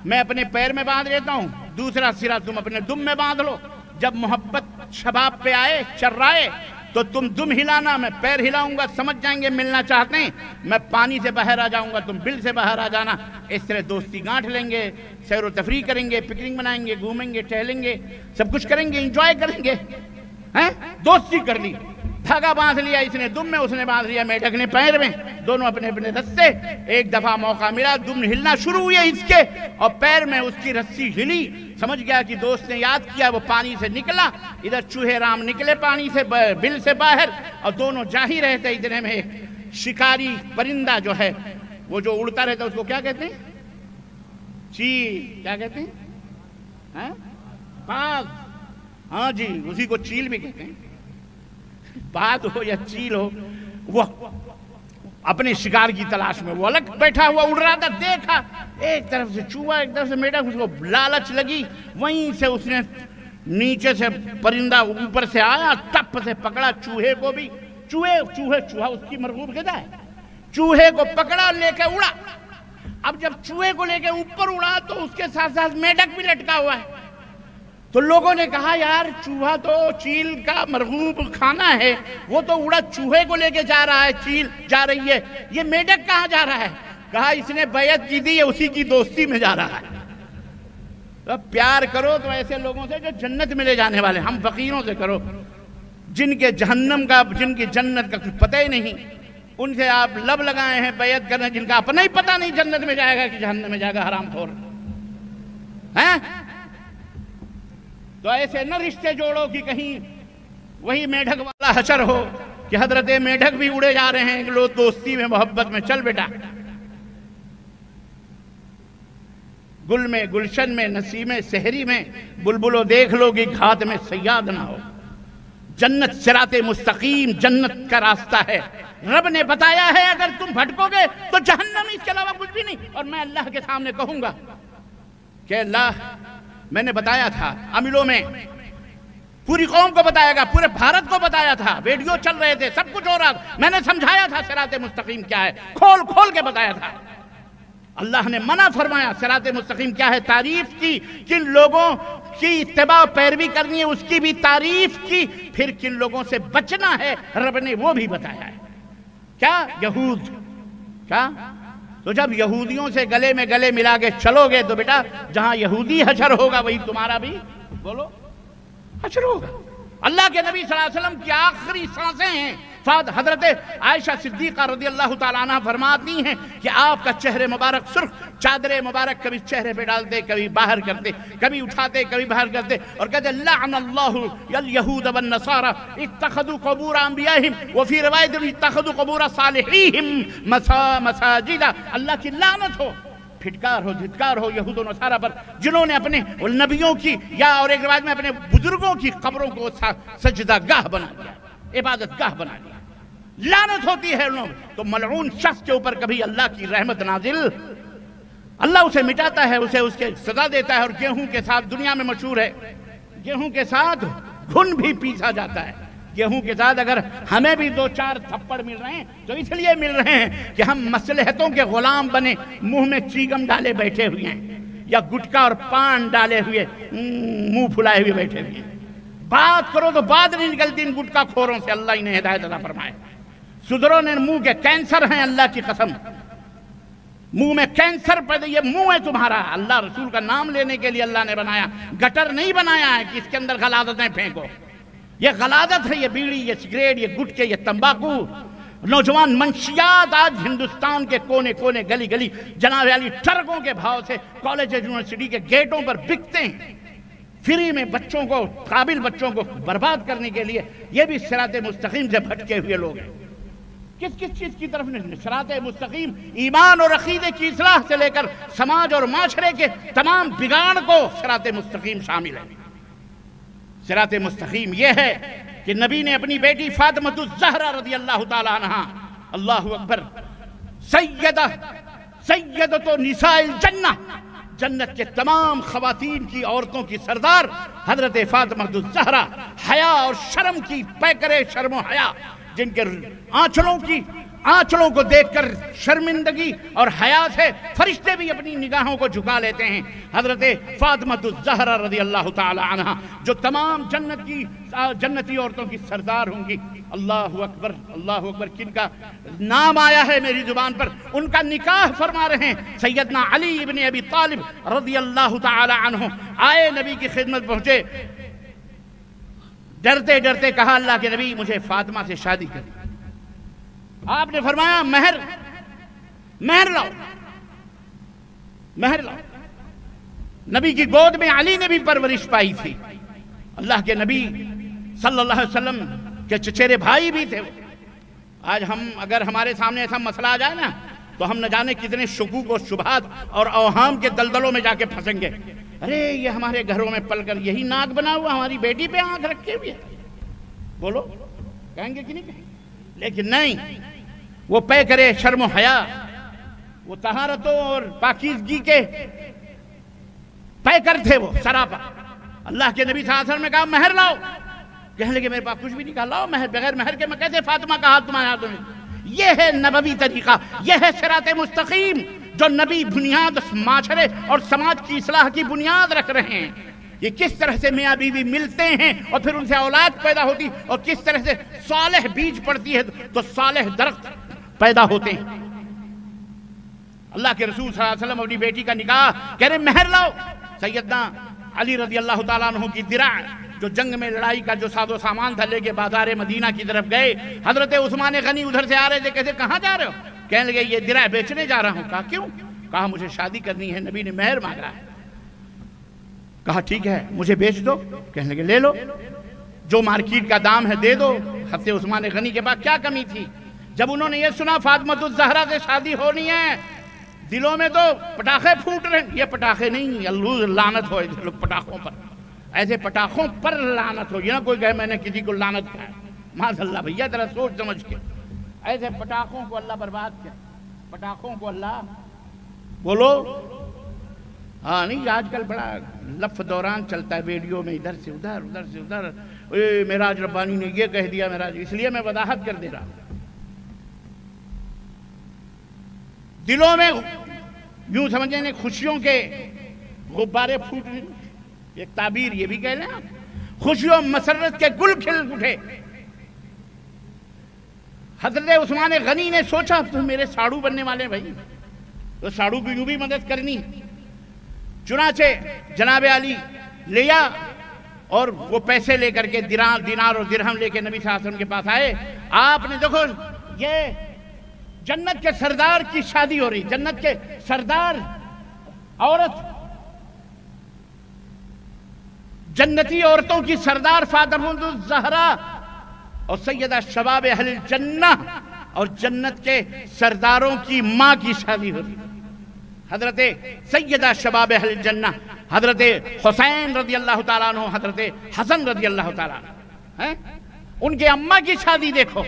میں اپنے پیر میں باندھ لیتا ہوں، دوسرا سرا تم اپنے دم میں باندھ لو، جب محبت شباب پہ آئے، چرائے، تو تم دم ہلانا، میں پیر ہلاؤں گا، سمجھ جائیں گے ملنا چاہتے ہیں، میں پانی سے باہر آ جاؤں گا، تم بل سے باہر آ جانا، اس طرح دوستی گانٹھ لیں گے، سیر و تفریح کریں گے، پکنک منائیں گے، گھومیں گے، ٹہلیں گے، سب کچھ کریں گے، انجوائے کریں گے۔ دوستی کر لی، دھاگا باندھ لیا، اس نے دم میں، اس نے باندھ لیا میڈک نے پیر میں، دونوں اپنے اپنے رستے۔ ایک دفعہ موقع ملا، دم ہلنا شروع ہوئے اس کے، اور پیر میں اس کی رسی ہلی، سمجھ گیا کہ دوست نے یاد کیا، وہ پانی سے نکلا، ادھر چوہے رام نکلے پانی سے، بل سے باہر، اور دونوں جا ہی رہتے۔ اتنے میں ایک شکاری پرندہ جو ہے وہ جو اڑتا رہتا ہے اس کو کیا کہتے ہیں؟ چیل، کیا کہتے ہیں؟ باغ، ہاں جی، اسی کو چیل بھی کہتے ہیں۔ باغ ہو یا چیل ہو، وہ اپنے شکار کی تلاش میں، وہ الگ بیٹھا ہوا اڑ رہا تھا، دیکھا ایک طرف سے چوہا، ایک طرف سے میڈک، اس کو لالچ لگی، وہیں سے اس نے نیچے سے پرندہ اوپر سے آیا، ٹپ سے پکڑا چوہے کو بھی، چوہا اس کی مرغوب غذا ہے، چوہے کو پکڑا، لے کے اڑا۔ اب جب چوہے کو لے کے اوپر اڑا تو اس کے ساتھ ساتھ میڈک بھی لٹکا ہوا ہے، تو لوگوں نے کہا یار چوہا تو چیل کا مرغوب کھانا ہے، وہ تو اڑا چوہے کو لے کے جا رہا ہے، چیل جا رہی ہے، یہ میڈک کہاں جا رہا ہے؟ کہا اس نے بیعت کی تھی، یہ اسی کی دوستی میں جا رہا ہے۔ تو پیار کرو تو ایسے لوگوں سے جو جنت میں لے جانے والے، ہم فقیروں سے کرو جن کے جہنم کا، جن کی جنت کا کچھ پتہ ہی نہیں، ان سے آپ لب لگائے ہیں بیعت کرنے، جن کا اپنا ہی پتہ نہیں جنت میں جائے گا کہ جہنم میں جائے گا، حرام خور ہیں۔ تو ایسے نہ رشتے جوڑو کہ کہیں وہی میڈک والا حشر ہو کہ حضرت میڈک بھی اڑے جا رہے ہیں، لوگ دوستی میں، محبت میں، چل بیٹا، گل میں، گلشن میں، نسیم سحری میں، بلبلو دیکھ لو کہ گھات میں صیاد نہ ہو۔ جنت صراط مستقیم، جنت کا راستہ ہے، رب نے بتایا ہے، اگر تم بھٹکو گے تو جہنم، اس کے علاوہ کچھ بھی نہیں۔ اور میں اللہ کے سامنے کہوں گا کہ اللہ، میں نے بتایا تھا عملوں میں، پوری قوم کو بتایا گا، پورے بھارت کو بتایا تھا، ویڈیو چل رہے تھے، سب کچھ ہو رہا تھا، میں نے سمجھایا تھا صراط مستقیم کیا ہے، کھول کھول کے بتایا تھا۔ اللہ نے منع فرمایا صراط مستقیم کیا ہے، تعریف کی، کن لوگوں کی اتباع و پیروی کرنی ہے اس کی بھی تعریف کی، پھر کن لوگوں سے بچنا ہے رب نے وہ بھی بتایا ہے۔ کیا؟ یہود، کیا؟ تو جب یہودیوں سے گلے میں گلے ملا کے چلو گے تو بیٹا جہاں یہودی حشر ہوگا وہی تمہارا بھی، بولو، حشر ہوگا۔ اللہ کے نبی صلی اللہ علیہ وسلم کی آخری سانسیں ہیں حضرت عائشہ صدیقہ رضی اللہ تعالیٰ عنہ فرماتی ہیں کہ آپ کا چہرے مبارک سرخ، چادر مبارک کبھی چہرے پہ ڈالتے، کبھی باہر کرتے، کبھی اٹھاتے، کبھی باہر کرتے، اور کہتے لعن اللہ الیہود والنصارى اتخذوا قبور انبیائہم وفی روایت اتخذوا قبور صالحیہم مساجد، اللہ کی لعنت ہو، پھٹکار ہو، دھتکار ہو یہود و نصارہ پر، جنہوں نے اپنے نبیوں کی یا اور ایک روایت میں اپنے بزرگوں کی قبروں کو سجدہ گاہ بنا دیا، عبادت گاہ بنا دیا، لعنت ہوتی ہے انہوں۔ تو ملعون شخص کے اوپر کبھی اللہ کی رحمت نازل، اللہ اسے مٹاتا ہے، اسے اس کے سزا دیتا ہے۔ اور گیہوں کے ساتھ دنیا میں مشہور ہے، گیہوں کے ساتھ گھن بھی پیسا جاتا ہے۔ گیہوں کے ساتھ اگر ہمیں بھی 2-4 تھپڑ مل رہے ہیں تو اس لیے مل رہے ہیں کہ ہم مصلحتوں کے غلام بنے، منہ میں چیگم ڈالے بیٹھے ہوئے ہیں، یا گٹکا اور پان ڈالے ہوئے منہ پھلائے ہوئے بیٹھے ہوئے ہیں۔ بات کرو تو بات نہیں نکلتی ان گٹکا خوروں سے، اللہ انہیں ہدایت عطا فرمائے۔ سدروں نے منہ کے کینسر ہیں، اللہ کی قسم، منہ میں کینسر پیدا، یہ منہ ہے تمہارا، اللہ رسول کا نام لینے کے لیے اللہ نے بنایا، گٹر نہیں بنایا ہے کہ اس کے اندر غلاظتیں پھینکو۔ یہ غلاظت ہے، یہ بیڑی، یہ سگریٹ، یہ گٹکے، یہ تمباکو، نوجوان منشیات آج ہندوستان کے کونے کونے، گلی گلی، جناب علی ٹرکوں کے بھاؤ سے کالج یونیورسٹی کے گیٹوں پر بکتے ہیں، فری میں بچوں کو، قابل بچوں کو برباد کرنے کے لیے۔ یہ بھی صراط مستقیم سے بھٹکے ہوئے لوگ ہیں۔ کس کس چیز کی طرف نہیں؟ صراط مستقیم ایمان اور عقیدے کی اصلاح سے لے کر سماج اور معاشرے کے تمام بگاڑ کو صراط مستقیم شامل ہے۔ صراط مستقیم یہ ہے کہ نبی نے اپنی بیٹی فاطمۃ الزہرا رضی اللہ تعالی عنہا، اللہ اکبر، سیدۃ نساء الجنہ، جنت کے تمام خواتین کی، عورتوں کی سردار حضرت فاطمۃ الزہرا، حیا اور شرم کی پیکرے، شرم و حیا، جن کے آنچلوں کو دیکھ کر شرمندگی اور حیا سے فرشتے بھی اپنی نگاہوں کو جھکا لیتے ہیں۔ حضرت فاطمۃ الزہرا رضی اللہ تعالی عنہ جو تمام جنتی عورتوں کی سردار ہوں گی۔ اللہ اکبر، اللہ اکبر، کن کا نام آیا ہے میری زبان پر، ان کا نکاح فرما رہے ہیں سیدنا علی ابن ابی طالب رضی اللہ تعالی عنہ۔ آئے نبی کی خدمت پہنچے، ڈرتے ڈرتے کہا اللہ کے نبی مجھے فاطمہ سے شادی کر۔ آپ نے فرمایا مہر لاؤ، مہر لاؤ۔ نبی کی گود میں علی نے بھی پرورش پائی تھی، اللہ کے نبی صلی اللہ علیہ وسلم کے چچیرے بھائی بھی تھے۔ آج ہم اگر ہمارے سامنے ایسا مسئلہ آ جائے نا تو ہم نہ جانے کتنے شکوک و شبہات اور اوہام کے دلدلوں میں جا کے پھنسیں گے۔ ارے یہ ہمارے گھروں میں پل کر یہی ناک بنا ہوا ہماری بیٹی پہ آنکھ رکھے ہوئے، بولو کہیں گے کہ نہیں کہیں؟ لیکن نہیں، وہ پے کرے شرم و حیا، وہ طہارتوں اور پاکیزگی کے پے کر تھے، وہ سراپا۔ اللہ کے نبی صلی اللہ علیہ وسلم نے کہا مہر لاؤ، کہنے لگے میرے پاس کچھ بھی نہیں، کہا لاؤ مہر، بغیر مہر کے میں کیسے فاطمہ کا ہاتھ تمہارے ہاتھوں میں؟ یہ ہے نبوی طریقہ، یہ ہے صراط مستقیم جو نبی بنیاد معاشرے اور سماج کی اصلاح کی بنیاد رکھ رہے ہیں۔ یہ کس طرح سے میاں بیوی ملتے ہیں اور پھر ان سے اولاد پیدا ہوتی، اور کس طرح سے صالح بیج پڑتی ہے تو صالح درخت پیدا ہوتے ہیں۔ اللہ کے رسول صلی اللہ علیہ وسلم اپنی بیٹی کا نکاح کہہ رہے مہر لاؤ۔ سیدنا علی رضی اللہ تعالیٰ عنہ کی درع جو جنگ میں لڑائی کا جو ساز و سامان تھا لے کے بازار مدینہ کی طرف گئے، حضرت عثمان غنی ادھر سے آ رہے تھے، کہتے کہاں جا رہے ہو؟ کہنے لگے یہ درع بیچنے جا رہا ہوں۔ کہا کیوں؟ کہا مجھے شادی کرنی ہے، نبی نے مہر مانگا ہے۔ کہا ٹھیک ہے مجھے بیچ دو، کہنے لگے لے لو، جو مارکیٹ کا دام ہے دے دو۔ حضرت عثمان غنی کے پاس کیا کمی تھی؟ جب انہوں نے یہ سنا فاطمۃ الزہرا سے شادی ہونی ہے، دلوں میں تو پٹاخے پھوٹ رہے ہیں۔ یہ پٹاخے نہیں، اللہ لعنت ہو ایسے لوگ پٹاخوں پر، ایسے پٹاخوں پر لعنت ہو۔ یہ نہ کوئی کہے میں نے کسی کو لعنت کہا، معاذ اللہ بھیا ذرا سوچ سمجھ کے، ایسے پٹاخوں کو اللہ برباد کیا، پٹاخوں کو اللہ، بولو ہاں نہیں، آج کل بڑا لف دوران چلتا ہے ویڈیو میں، ادھر سے ادھر، ادھر سے ادھر، معراج ربانی نے یہ کہہ دیا، معراج، اس لیے میں وضاحت کر دے رہا ہوں۔ دلوں میں یوں سمجھیں خوشیوں کے غبارے پھوٹ رہے، ایک تعبیر یہ بھی کہہ لیں آپ، خوشیوں مسرت کے گل کھل اٹھے۔ حضرت عثمان غنی نے سوچا اب تو میرے ساڑو بننے والے بھائی، تو ساڑو کی یوں بھی مدد کرنی، چنانچہ جناب علی لیا اور وہ پیسے لے کر کے دینار اور درہم لے کے نبی صلی اللہ علیہ وسلم کے پاس آئے. آپ نے دیکھو یہ جنت کے سردار کی شادی ہو رہی, جنت کے سردار عورت, جنتی عورتوں کی سردار فاطمہ الزہرا اور سیدہ شباب اہل الجنہ اور جنت کے سرداروں کی ماں کی شادی ہو رہی. حضرت سیدہ شباب اہل الجنہ حضرت حسین رضی اللہ تعالیٰ عنہ, حضرت حسن رضی اللہ تعالیٰ عنہ, ان کے اماں کی شادی دیکھو.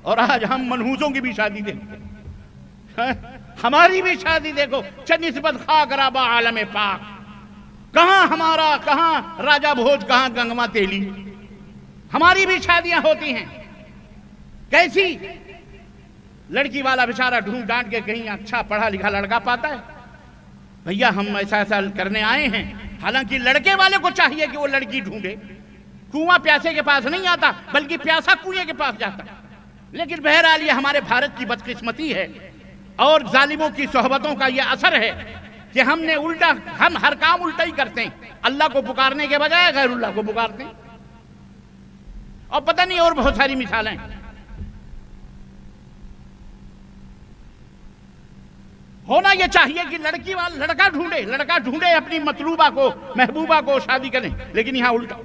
اور آج ہم منحوسوں کی بھی شادی دیکھو, ہماری بھی شادی دیکھو. نسبت خاک رابع عالم پاک, کہاں ہمارا, کہاں راجہ بھوج, کہاں گنگما تیلی. ہماری بھی شادیاں ہوتی ہیں. کیسی لڑکی والا بیچارہ ڈھونڈ ڈانٹ کے کہیں اچھا پڑھا لکھا لڑکا پاتا ہے. بھیا ہم ایسا کرنے آئے ہیں. حالانکہ لڑکے والے کو چاہیے کہ وہ لڑکی ڈھونڈے. کنواں پیاسے کے پاس نہیں آتا, بلکہ پیاسا کنویں کے پاس جاتا. لیکن بہرحال یہ ہمارے بھارت کی بدقسمتی ہے اور ظالموں کی صحبتوں کا یہ اثر ہے کہ ہم نے الٹا, ہم ہر کام الٹا ہی کرتے ہیں. اللہ کو پکارنے کے بجائے غیر اللہ کو پکارتے ہیں. اور پتہ نہیں اور بہت ساری مثالیں. ہونا یہ چاہیے کہ لڑکی والا لڑکا ڈھونڈے اپنی مطلوبہ کو, محبوبہ کو شادی کریں. لیکن یہاں الٹا.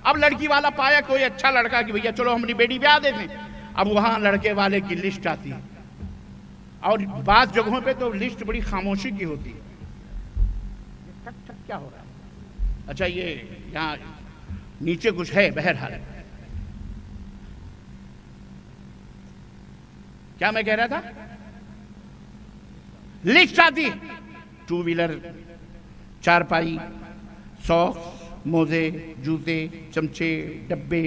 اب لڑکی والا پایا کوئی اچھا لڑکا کہ بھیا چلو ہماری بیٹی بیاہ دیتے ہیں. اب وہاں لڑکے والے کی لسٹ آتی ہے, اور بعض جگہوں پہ تو لسٹ بڑی خاموشی کی ہوتی ہے. کیا ہو رہا ہے؟ اچھا یہ یہاں نیچے کچھ ہے. بہرحال کیا میں کہہ رہا تھا, لسٹ آتی, 2 ویلر, چارپائی, ساکس, موزے, جوتے, چمچے, ڈبے,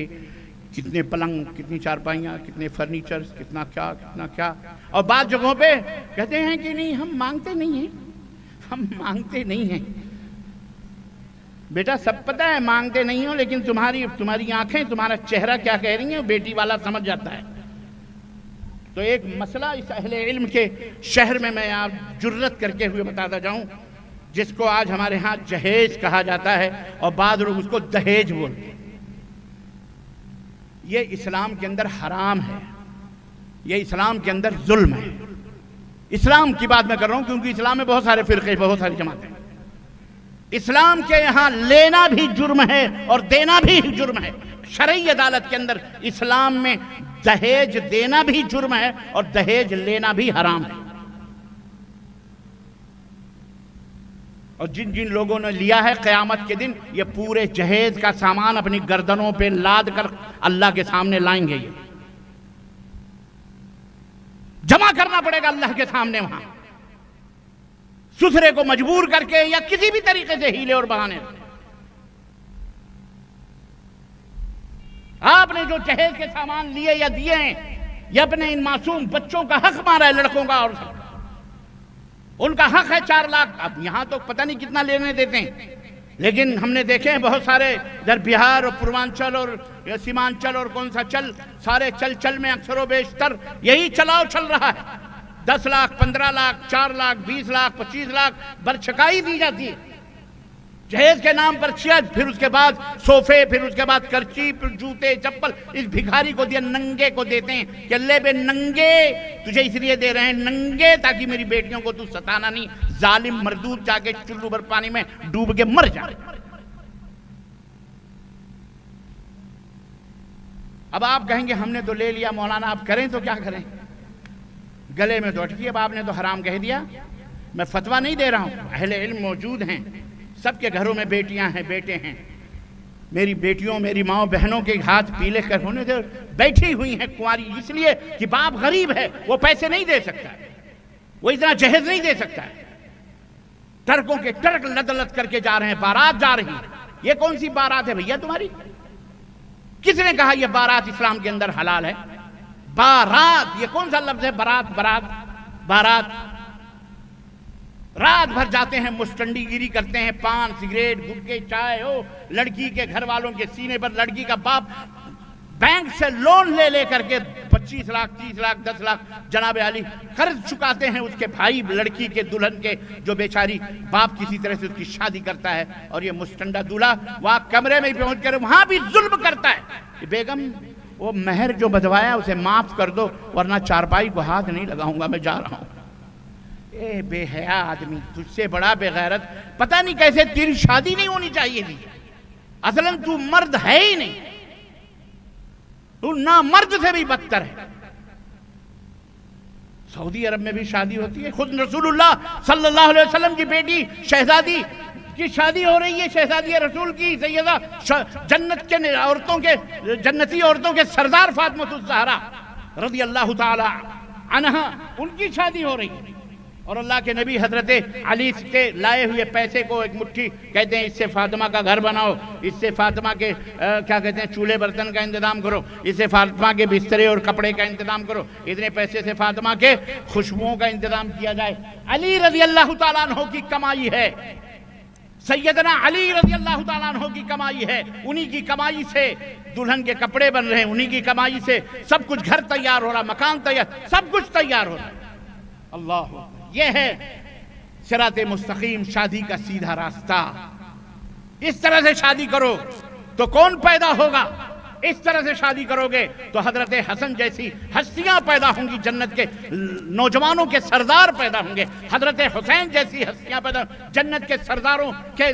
کتنے پلنگ, کتنی چارپائیاں, کتنے فرنیچر, کتنا کیا. اور بعض جگہوں پہ کہتے ہیں کہ نہیں ہم مانگتے نہیں ہیں. بیٹا سب پتہ ہے مانگتے نہیں ہو, لیکن تمہاری آنکھیں, تمہارا چہرہ کیا کہہ رہی ہیں بیٹی والا سمجھ جاتا ہے. تو ایک مسئلہ اس اہل علم کے شہر میں آپ جرت کر کے ہوئے بتاتا جاؤں, جس کو آج ہمارے ہاں جہیز کہا جاتا ہے اور بعض لوگ اس کو دہیج بولتے ہیں. یہ اسلام کے اندر حرام ہے, یہ اسلام کے اندر ظلم ہے. اسلام کی بات میں کر رہا ہوں کیونکہ اسلام میں بہت سارے فرقے, بہت ساری جماعتیں. اسلام کے یہاں لینا بھی جرم ہے اور دینا بھی جرم ہے. شرعی عدالت کے اندر اسلام میں دہیج دینا بھی جرم ہے اور دہیج لینا بھی حرام ہے. اور جن لوگوں نے لیا ہے قیامت کے دن یہ پورے جہیز کا سامان اپنی گردنوں پہ لاد کر اللہ کے سامنے لائیں گے. یہ جمع کرنا پڑے گا اللہ کے سامنے, وہاں سسرے کو مجبور کر کے یا کسی بھی طریقے سے ہیلے اور بہانے. آپ نے جو جہیز کے سامان لیے یا دیے ہیں, یہ اپنے ان معصوم بچوں کا حق مارا ہے, لڑکوں کا, اور ان کا حق ہے 4 لاکھ. اب یہاں تو پتہ نہیں کتنا لینے دیتے ہیں, لیکن ہم نے دیکھے ہیں بہت سارے ادھر بہار اور پوروانچل اور سیمانچل اور کون سا سارے چل میں اکثر و بیشتر یہی چلاؤ چل رہا ہے. 10 لاکھ, 15 لاکھ, 4 لاکھ, 20 لاکھ, 25 لاکھ برچکائی دی جاتی ہے جہیز کے نام پر. پھر اس کے بعد صوفے, پھر اس کے بعد کرچی, پھر جوتے, چپل. اس بھکاری کو دیا, ننگے کو دیتے ہیں کہ اللہ بے ننگے تجھے اس لیے دے رہے ہیں, ننگے تاکہ میری بیٹیوں کو تو ستانا نہیں. ظالم مردود جا کے چلو بھر پانی میں ڈوب کے مر جائے. اب آپ کہیں گے ہم نے تو لے لیا مولانا, آپ کریں تو کیا کریں, گلے میں تو اٹکی. اب آپ نے تو حرام کہہ دیا. میں فتویٰ نہیں دے رہا ہوں, اہل علم موجود ہیں, سب کے گھروں میں بیٹیاں ہیں, بیٹے ہیں. میری بیٹیوں, میری ماں بہنوں کے ہاتھ پیلے کر ہونے سے بیٹھی ہوئی ہیں کنواری, اس لیے کہ باپ غریب ہے, وہ پیسے نہیں دے سکتا ہے, وہ اتنا جہیز نہیں دے سکتا ہے. ٹرکوں کے ٹرک لد لد کر کے جا رہے ہیں, بارات جا رہی ہے. یہ کون سی بارات ہے بھیا تمہاری؟ کس نے کہا یہ بارات اسلام کے اندر حلال ہے؟ بارات یہ کون سا لفظ ہے؟ بارات. رات بھر جاتے ہیں, مستنڈی گیری کرتے ہیں, پان, سگریٹ, گٹکے, چائے. لڑکی کے گھر والوں کے سینے پر لڑکی کا باپ بینک سے لون لے لے کر کے 25 لاکھ 30 لاکھ 10 لاکھ جناب علی قرض چکاتے ہیں اس کے بھائی لڑکی کے دلہن کے، جو بیچاری باپ کسی طرح سے اس کی شادی کرتا ہے، اور یہ مستنڈا دولہا وہاں کمرے میں پہنچ کر وہاں بھی ظلم کرتا ہے. بیگم وہ مہر جو بدوایا اسے معاف کر دو ورنہ چارپائی کو ہاتھ نہیں لگاؤں گا، میں جا رہا ہوں. اے بے حیا آدمی، تجھ سے بڑا بے غیرت، پتہ نہیں کیسے تیری شادی نہیں ہونی چاہیے تھی. اصلاً تو مرد ہے ہی نہیں، تو نامرد سے بھی بدتر ہے. سعودی عرب میں بھی شادی ہوتی ہے. خود رسول اللہ صلی اللہ علیہ وسلم کی بیٹی شہزادی کی شادی ہو رہی ہے، شہزادی رسول کی سیدہ جنت کے عورتوں کے جنتی عورتوں کے سردار فاطمہ الزہرا رضی اللہ تعالی عنہا، ان کی شادی ہو رہی ہے. اور اللہ کے نبی حضرت علی کے لائے ہوئے پیسے کو ایک مٹھی کہتے ہیں اس سے فاطمہ کا گھر بناؤ، اس سے فاطمہ کے کیا کہتے ہیں چولہے برتن کا انتظام کرو، اس سے فاطمہ کے بسترے اور کپڑے کا انتظام کرو، اتنے پیسے سے فاطمہ کے خوشبوؤں کا انتظام کیا جائے. علی رضی اللہ تعالیٰ عنہ کی کمائی ہے، سیدنا علی رضی اللہ تعالیٰ عنہ کی کمائی ہے. انہی کی کمائی سے دلہن کے کپڑے بن رہے ہیں، انہی کی کمائی سے سب کچھ، گھر تیار ہو رہا، مکان تیار، سب کچھ تیار ہو رہا ہے. اللہ، یہ ہے صراط مستقیم، شادی کا سیدھا راستہ. اس طرح سے شادی کرو تو کون پیدا ہوگا؟ اس طرح سے شادی کرو گے تو حضرت حسن جیسی ہستیاں پیدا ہوں گی، جنت کے نوجوانوں کے سردار پیدا ہوں گے. حضرت حسین جیسی ہستیاں پیدا، جنت کے سرداروں کے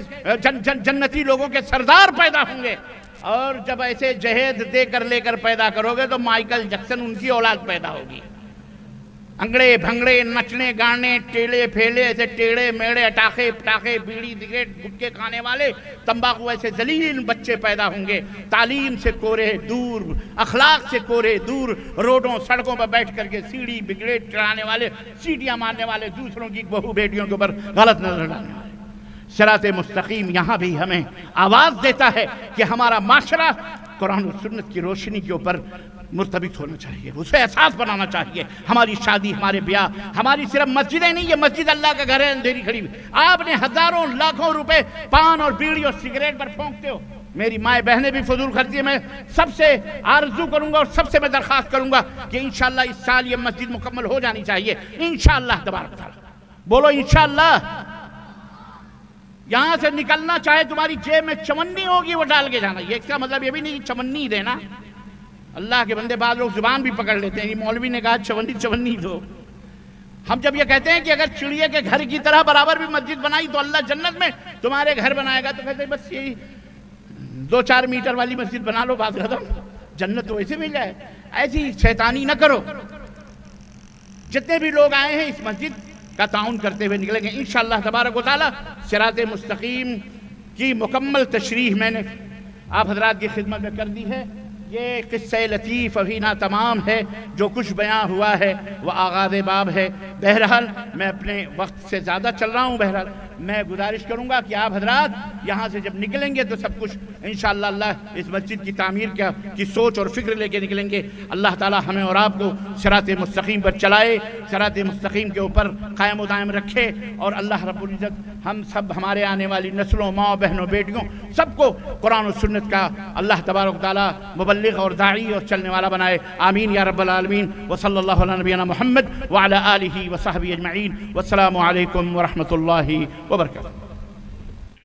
جنتی لوگوں کے سردار پیدا ہوں گے. اور جب ایسے جہیز دے کر لے کر پیدا کرو گے تو مائیکل جیکسن ان کی اولاد پیدا ہوگی. انگڑے بھنگڑے نچنے گانے ٹیڑے پھیلے ایسے ٹیڑے میڑے اٹاخے پٹاخے بیڑی سگریٹ گٹکے کھانے والے تمباکو ایسے ذلیل بچے پیدا ہوں گے. تعلیم سے کورے دور، اخلاق سے کورے دور، روڈوں سڑکوں پر بیٹھ کر کے سیڑھی بگریٹ چڑھانے والے، سیٹیاں مارنے والے، دوسروں کی بہو بیٹیوں کے اوپر غلط نظر ڈالنے والے. صراط مستقیم یہاں بھی ہمیں آواز دیتا ہے کہ ہمارا معاشرہ قرآن و سنت کی روشنی کے اوپر مرتبط ہونا چاہیے، اسے احساس بنانا چاہیے. ہماری شادی، ہمارے بیاہ، ہماری صرف مسجدیں نہیں، یہ مسجد اللہ کا گھر ہے اندھیری کھڑی ہوئی. آپ نے ہزاروں لاکھوں روپے پان اور بیڑی اور سگریٹ پر پھونکتے ہو. میری مائیں بہنیں بھی فضول خرچی. میں سب سے آرزو کروں گا اور سب سے میں درخواست کروں گا کہ انشاءاللہ اس سال یہ مسجد مکمل ہو جانی چاہیے انشاءاللہ تبارک تعالیٰ. بولو انشاءاللہ. یہاں سے نکلنا چاہے تمہاری جیب میں چمنی ہوگی وہ ڈال کے جانا. یہ اس کا مطلب یہ بھی نہیں چمنی دینا. اللہ کے بندے بعض لوگ زبان بھی پکڑ لیتے ہیں. یہ مولوی نے کہا چمنی دو. ہم جب یہ کہتے ہیں کہ اگر چڑیے کے گھر کی طرح برابر بھی مسجد بنائی تو اللہ جنت میں تمہارے گھر بنائے گا، تو کہتے ہیں بس یہی 2-4 میٹر والی مسجد بنا لو، بات ختم، جنت تو ویسے مل جائے. ایسی شیطانی نہ کرو. جتنے بھی لوگ آئے ہیں اس مسجد کا تعاون کرتے ہوئے نکلیں گے انشاءاللہ تبارک و تعالی. صراط مستقیم کی مکمل تشریح میں نے آپ حضرات کی خدمت میں کر دی ہے. یہ قصہ لطیف ابھی ناتمام ہے، جو کچھ بیان ہوا ہے وہ آغاز باب ہے. بہرحال میں اپنے وقت سے زیادہ چل رہا ہوں. بہرحال میں گزارش کروں گا کہ آپ حضرات یہاں سے جب نکلیں گے تو سب کچھ انشاءاللہ اللہ اس مسجد کی تعمیر کی سوچ اور فکر لے کے نکلیں گے. اللہ تعالی ہمیں اور آپ کو صراط مستقیم پر چلائے، صراط مستقیم کے اوپر قائم و دائم رکھے، اور اللہ رب العزت ہم سب، ہمارے آنے والی نسلوں، ماں بہنوں، بیٹیوں، سب کو قرآن و سنت کا اللہ تبارک و تعالی مبلغ اور داعی اور چلنے والا بنائے. آمین یا رب العالمین. وصلی اللہ علی نبینا محمد وعلی آلہ وصحبہ اجمعین. والسلام علیکم ورحمۃ اللہ وبرکاتہ.